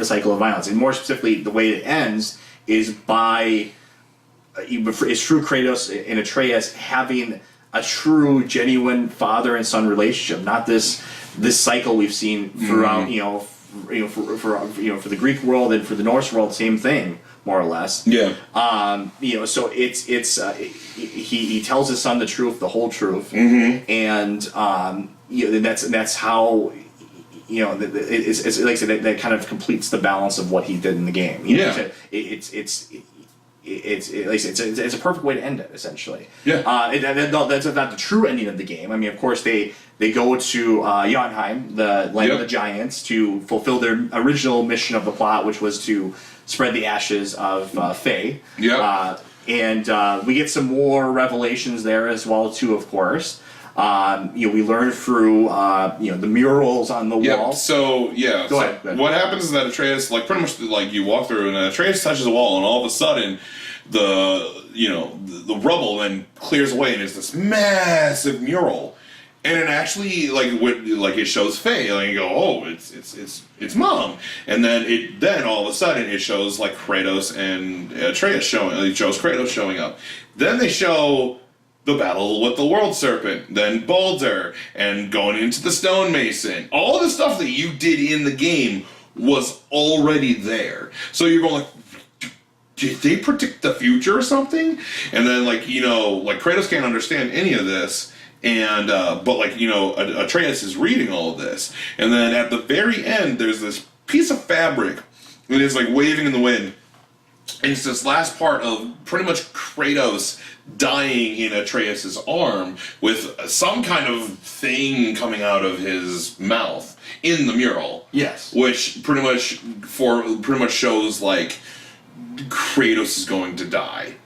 the cycle of violence. And more specifically, the way it ends is through Kratos and Atreus having a true, genuine father and son relationship. Not this cycle we've seen throughout. For the Greek world and for the Norse world, same thing, more or less. Yeah. So he tells his son the truth, the whole truth, and that's how. It's like I said, that kind of completes the balance of what he did in the game. It's a perfect way to end it, essentially. Yeah. That's not the true ending of the game. I mean, of course, they go to Jotunheim, the land of the giants, to fulfill their original mission of the plot, which was to spread the ashes of Faye. Yeah. And we get some more revelations there as well, too, of course. We learn through the murals on the wall. So yeah. Go ahead. What happens is that Atreus, like pretty much like you walk through and Atreus touches the wall, and all of a sudden the rubble then clears away, and it's this massive mural. And it actually it shows Faye, and you go, oh, it's mom, and then all of a sudden it shows like Kratos and Atreus it shows Kratos showing up. Then they show the battle with the World Serpent, then Baldur, and going into the Stonemason. All the stuff that you did in the game was already there. So you're going like, did they predict the future or something? And then Kratos can't understand any of this. And Atreus is reading all of this, and then at the very end, there's this piece of fabric that is like waving in the wind, and it's this last part of pretty much Kratos dying in Atreus's arm with some kind of thing coming out of his mouth in the mural. Yes, which pretty much shows like Kratos is going to die.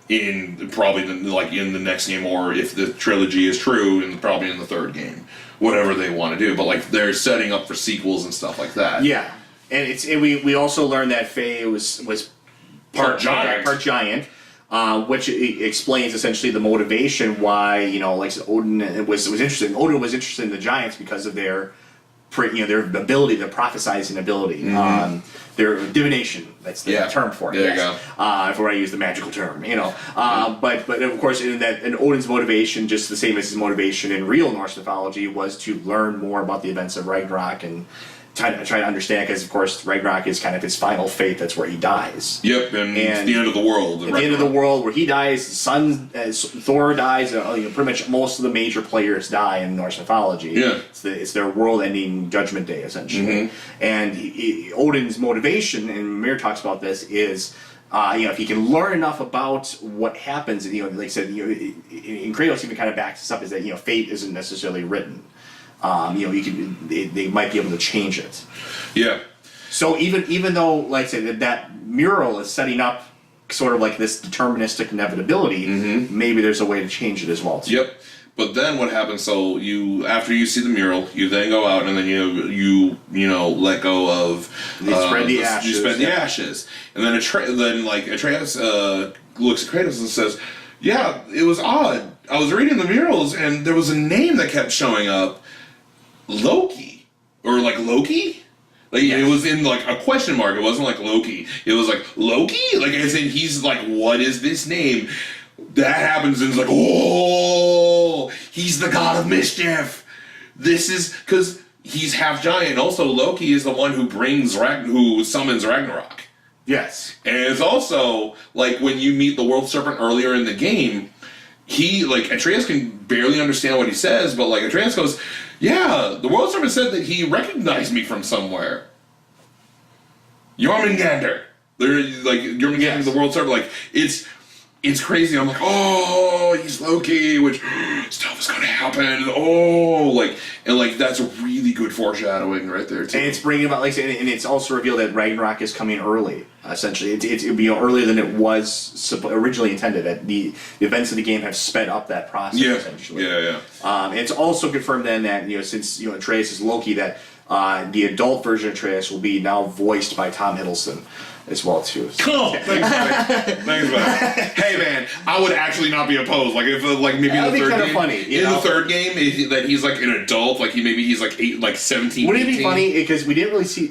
In the next game, or if the trilogy is true, and probably in the third game, whatever they want to do. But they're setting up for sequels and stuff like that. Yeah, and we also learned that Faye was part giant, which explains essentially the motivation why Odin was interested. Odin was interested in the giants because of their ability, their prophesizing ability, their divination. That's the term for it. There you go. If I want to use the magical term, but of course, in Odin's motivation, just the same as his motivation in real Norse mythology, was to learn more about the events of Ragnarok and try to understand, because of course Ragnarok is kind of his final fate. That's where he dies. Yep, and it's the end of the world. At the end of the world, where he dies, his son Thor dies. Pretty much most of the major players die in Norse mythology. Yeah, it's their world-ending judgment day, essentially. And Odin's motivation, and Mir talks about this, is if he can learn enough about what happens, like I said, in Kratos even kind of backs this up, is that fate isn't necessarily written. They might be able to change it. Yeah. So even though, like I said, that mural is setting up sort of like this deterministic inevitability, maybe there's a way to change it as well, too. Yep. But then what happens? So after you see the mural, you then go out and then you let go of spread the ashes. You spread the ashes, and then Atreus looks at Kratos and says, "Yeah, it was odd. I was reading the murals and there was a name that kept showing up." Loki, or Loki, It was in a question mark. It wasn't like Loki. It was like Loki, as in he's like, what is this name? That happens and it's like, oh, he's the god of mischief. This is because he's half giant. Also, Loki is the one who summons Ragnarok. Yes, and it's also when you meet the World Serpent earlier in the game. He, Atreus can barely understand what he says, but, Atreus goes, yeah, the World Serpent said that he recognized me from somewhere. Jormungandr. They're like you're Yes. the world server. Like it's crazy. I'm like, oh, he's Loki, which stuff is gonna happen. Oh, like that's a really good foreshadowing right there too. And it's bringing about and it's also revealed that Ragnarok is coming early. Essentially, it'll be earlier than it was originally intended. That the events of the game have sped up that process. Yeah, Essentially. yeah. And it's also confirmed then that since Atreus is Loki, that the adult version of Atreus will be now voiced by Tom Hiddleston as well too. So, Cool. Thanks, buddy. Thanks, buddy. Hey, man, I would actually not be opposed. Like if maybe That'd in the be third kinda game, funny, the third game, that he's like an adult. Like he's like 17. Wouldn't it 18. be funny because we didn't really see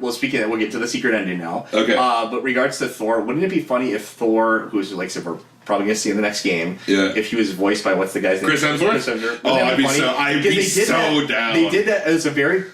Well, speaking of that, we'll get to the secret ending now. Okay. But regards to Thor, wouldn't it be funny if Thor, who's like I said, we're probably gonna see in the next game, if he was voiced by what's the guy's name? Chris Hemsworth. Wouldn't Oh, that I'd be funny? so down. They did that as a very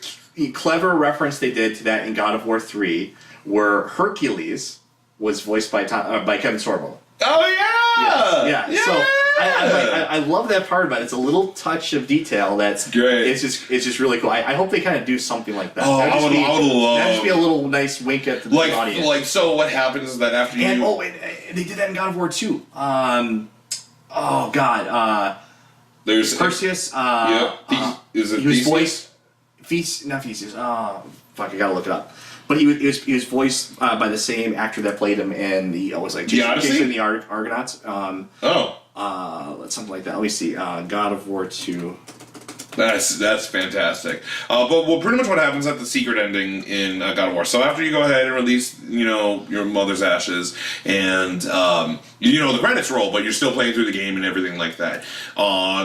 clever reference they did to that in God of War 3, where Hercules was voiced by Kevin Sorbo. Oh yeah. Yeah. So I love that part about it. It's a little touch of detail that's great. It's just really cool. I hope they kind of do something like that. Oh, I would love. That'd just be a little nice wink at the audience. Like so, what happens is that after you and they did that in God of War 2. Oh God. There's Perseus. Is it he was Theseus? voiced. Not Theseus. Oh fuck! I gotta look it up. But he was voiced by the same actor that played him in the Jason and the Argonauts. Something like that. Let me see. God of War 2. That's fantastic. But pretty much what happens at the secret ending in God of War. So after you go ahead and release, your mother's ashes, and the credits roll, but you're still playing through the game and everything like that.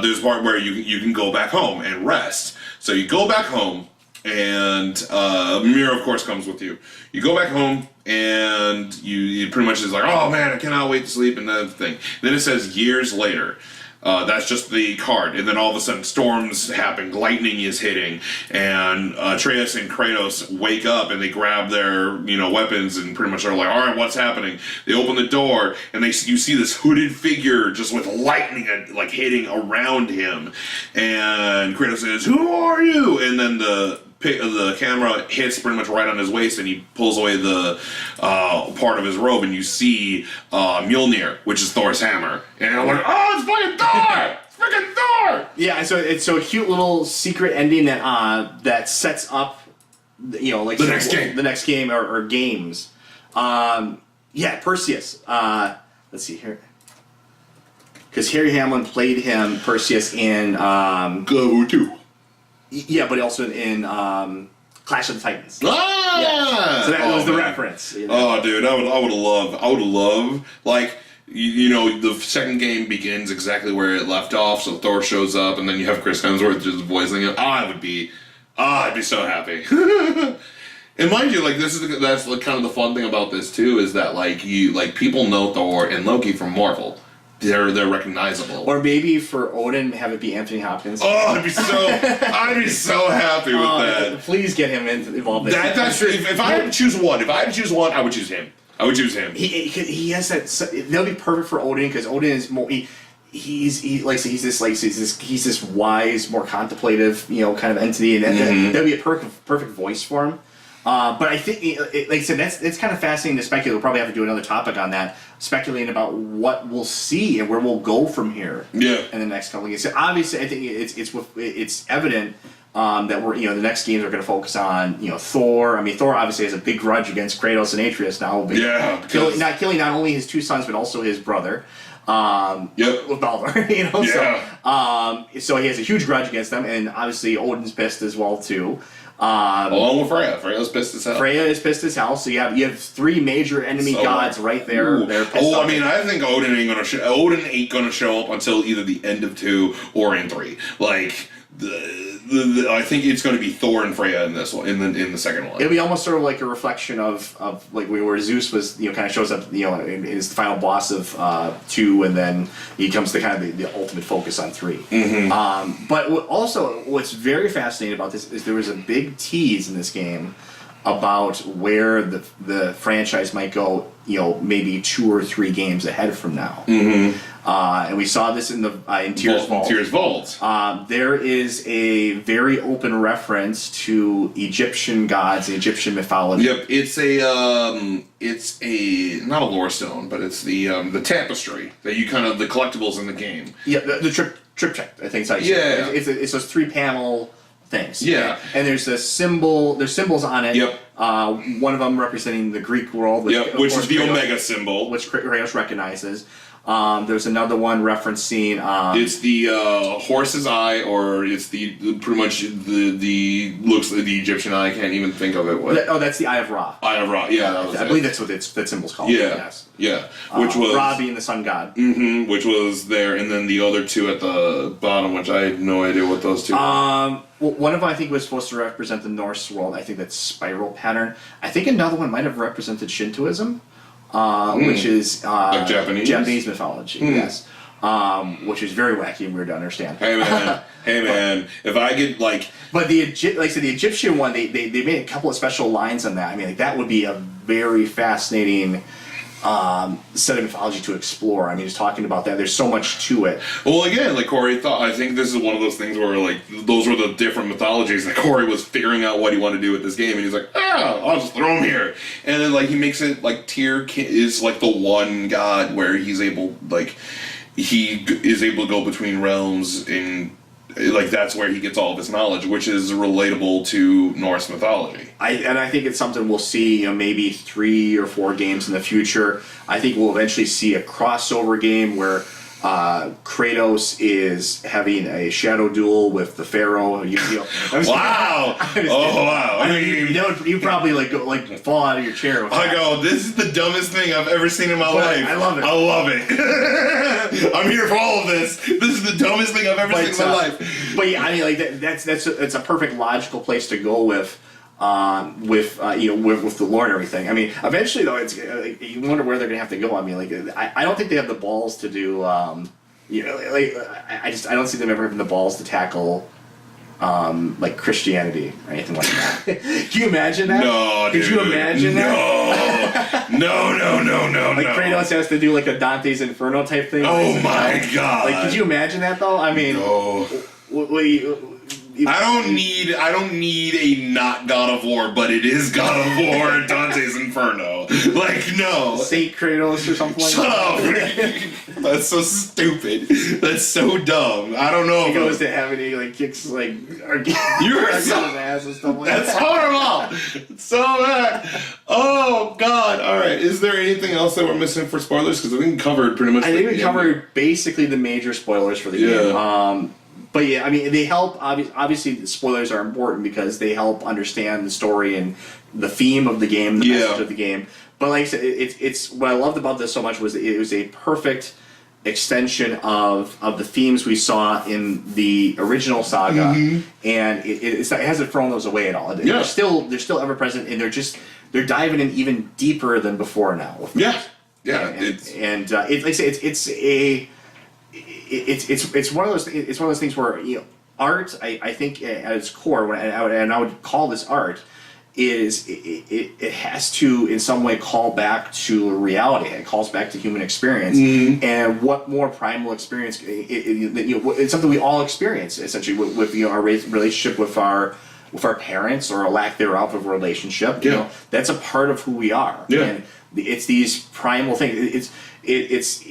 There's a part where you can go back home and rest. So you go back home. And Mira, of course, comes with you. You go back home, and you pretty much is like, oh man, I cannot wait to sleep, and that thing. Then it says years later. That's just the card, and then all of a sudden storms happen, lightning is hitting, and Atreus and Kratos wake up, and they grab their weapons, and pretty much are like, all right, what's happening? They open the door, and you see this hooded figure just with lightning like hitting around him, and Kratos says, "Who are you?" And then the camera hits pretty much right on his waist, and he pulls away the part of his robe, and you see Mjolnir, which is Thor's hammer. And I'm like, oh, it's fucking Thor! It's freaking Thor! Yeah, so it's a cute little secret ending that sets up, like the next game. The next game or games. Perseus. Let's see here. Because Harry Hamlin played him, Perseus, in God of War 2. Yeah, but also in Clash of the Titans. Ah! Yeah. So that was the man. reference. Oh, dude, I would love, like, the second game begins exactly where it left off, so Thor shows up, and then you have Chris Hemsworth just voicing it. I'd be so happy. And mind you, like, that's like kind of the fun thing about this too, is that people know Thor and Loki from Marvel. They're recognizable. Or maybe for Odin, have it be Anthony Hopkins. Oh, I'd be so happy with that. Please get him involved. That's true. If I had to choose one, I would choose him. He has that. That'll be perfect for Odin because Odin is more. He's this wise, more contemplative, kind of entity, and that'd be a perfect voice for him. But I think, like I said, it's kind of fascinating to speculate. We'll probably have to do another topic on that, speculating about what we'll see and where we'll go from here. Yeah. In the next couple of games. So obviously, I think it's evident that we're the next games are going to focus on Thor. I mean, Thor obviously has a big grudge against Kratos and Atreus now. Killing not only his two sons but also his brother. With Baldur, Yeah. So he has a huge grudge against them, and obviously Odin's pissed as well too. Along with Freya. Freya's pissed as hell. Freya is pissed as hell. So you have three major enemy gods right there. Ooh. They're pissed off. I mean, I think Odin ain't gonna show up until either the end of 2 or in 3. Like I think it's going to be Thor and Freya in this one, in the second one. It'll be almost sort of like a reflection of like where Zeus was, kind of shows up, is the final boss of 2, and then he comes to kind of the ultimate focus on 3. Mm-hmm. But what's very fascinating about this is there was a big tease in this game about where the franchise might go, maybe 2 or 3 games ahead from now. Mm-hmm. And we saw this in the in Tyr's Vault. Tyr's Vault. There is a very open reference to Egyptian gods and Egyptian mythology. Yep, it's a not a lore stone, but it's the tapestry that you kind of the collectibles in the game. Yeah, the triptych, I think it's how you say it. It's those 3-panel things. Yeah, and there's a symbol. There's symbols on it. Yep. One of them representing the Greek world. Which is the Omega symbol, which Kratos recognizes. There's another one referencing. It's the horse's eye, or it's the pretty much the looks like the Egyptian eye. I can't even think of it. That's the Eye of Ra. Eye of Ra. Yeah, that was I believe that's what that symbol's called. Yeah, yes. Yeah. Which was Ra being the sun god. Mm-hmm. Which was there, and then the other two at the bottom, which I had no idea what those two. Well, one of them I think was supposed to represent the Norse world. I think that's spiral pattern. I think another one might have represented Shintoism. Which is like Japanese mythology, yes, which is very wacky and weird to understand. Hey man, if I get but the Egyptian one, they made a couple of special lines on that. I mean, like that would be a very fascinating set of mythology to explore. I mean, just talking about that, there's so much to it. Well, again, like Corey thought, I think this is one of those things where like those were the different mythologies that Corey was figuring out what he wanted to do with this game, and he's like, I'll just throw him here, and then like he makes it like Tyr is like the one god where he is able to go between realms and. Like that's where he gets all of his knowledge, which is relatable to Norse mythology. I think it's something we'll see, maybe 3 or 4 games in the future. I think we'll eventually see a crossover game where Kratos is having a shadow duel with the Pharaoh. Wow! Wow! I mean, you probably like fall out of your chair. With I go, this is the dumbest thing I've ever seen in my life. I love it. I love it. I'm here for all of this. This is the dumbest thing I've ever seen in my life. But yeah, I mean, like that's a perfect logical place to go with the lore and everything. I mean, eventually though, it's you wonder where they're gonna have to go. I mean, like I don't think they have the balls to do. I don't see them ever having the balls to tackle. Like Christianity or anything like that. Can you imagine that? No, dude. Could you imagine that? No. Like Kratos has to do like a Dante's Inferno type thing. Oh my god! Like, could you imagine that though? I mean, no. I don't need a not God of War, but it is God of War and Dante's Inferno. Like, no. Saint Kratos or something like that. Shut up! That's so stupid. That's so dumb. I don't know. He goes to heaven and he like kicks like you're his ass and stuff like that's that. horrible. It's so bad. Oh god. All right. Is there anything else that we're missing for spoilers? Because I think we covered pretty much. I think we covered basically the major spoilers for the game. But yeah, I mean, they help. Obviously, the spoilers are important because they help understand the story and the theme of the game, the message of the game. But like I said, it's what I loved about this so much was it was a perfect extension of the themes we saw in the original saga, and it hasn't thrown those away at all. They're still ever present, and they're diving in even deeper than before now. It's one of those things where art. I think at its core, and I would call this art, is it has to in some way call back to reality. It calls back to human experience, and what more primal experience? It's something we all experience essentially with our relationship with our parents or a lack thereof of a relationship. That's a part of who we are. And it's these primal things. It's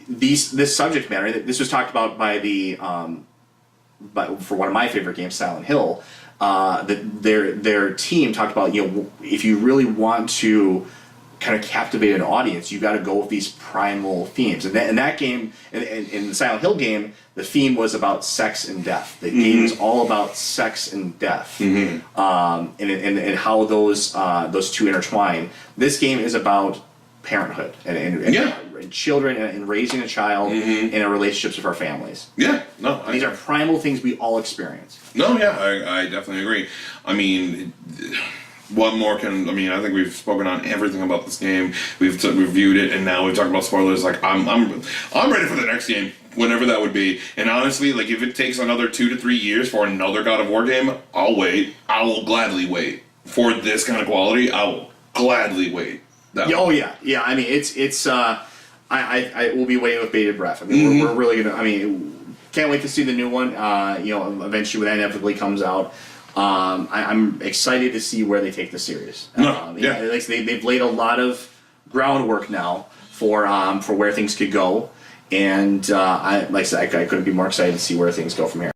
this subject matter. This was talked about by for one of my favorite games, Silent Hill. Their team talked about if you really want to kind of captivate an audience, you got to go with these primal themes. And that game, in the Silent Hill game, the theme was about sex and death. The game is all about sex and death, and how those two intertwine. This game is about parenthood and children and raising a child and our relationships with our families. These are primal things we all experience. I definitely agree. I mean, what more can I think we've spoken on everything about this game. We've reviewed it, and now we've talked about spoilers. Like I'm ready for the next game, whenever that would be. And honestly, like if it takes another 2 to 3 years for another God of War game, I'll wait. I will gladly wait for this kind of quality. I will gladly wait. Yeah. I mean, it's I will be waiting with bated breath. I mean, we're really gonna. I mean, can't wait to see the new one. Eventually when that inevitably comes out. I'm excited to see where they take the series. They've laid a lot of groundwork now for where things could go, and like I said, I couldn't be more excited to see where things go from here.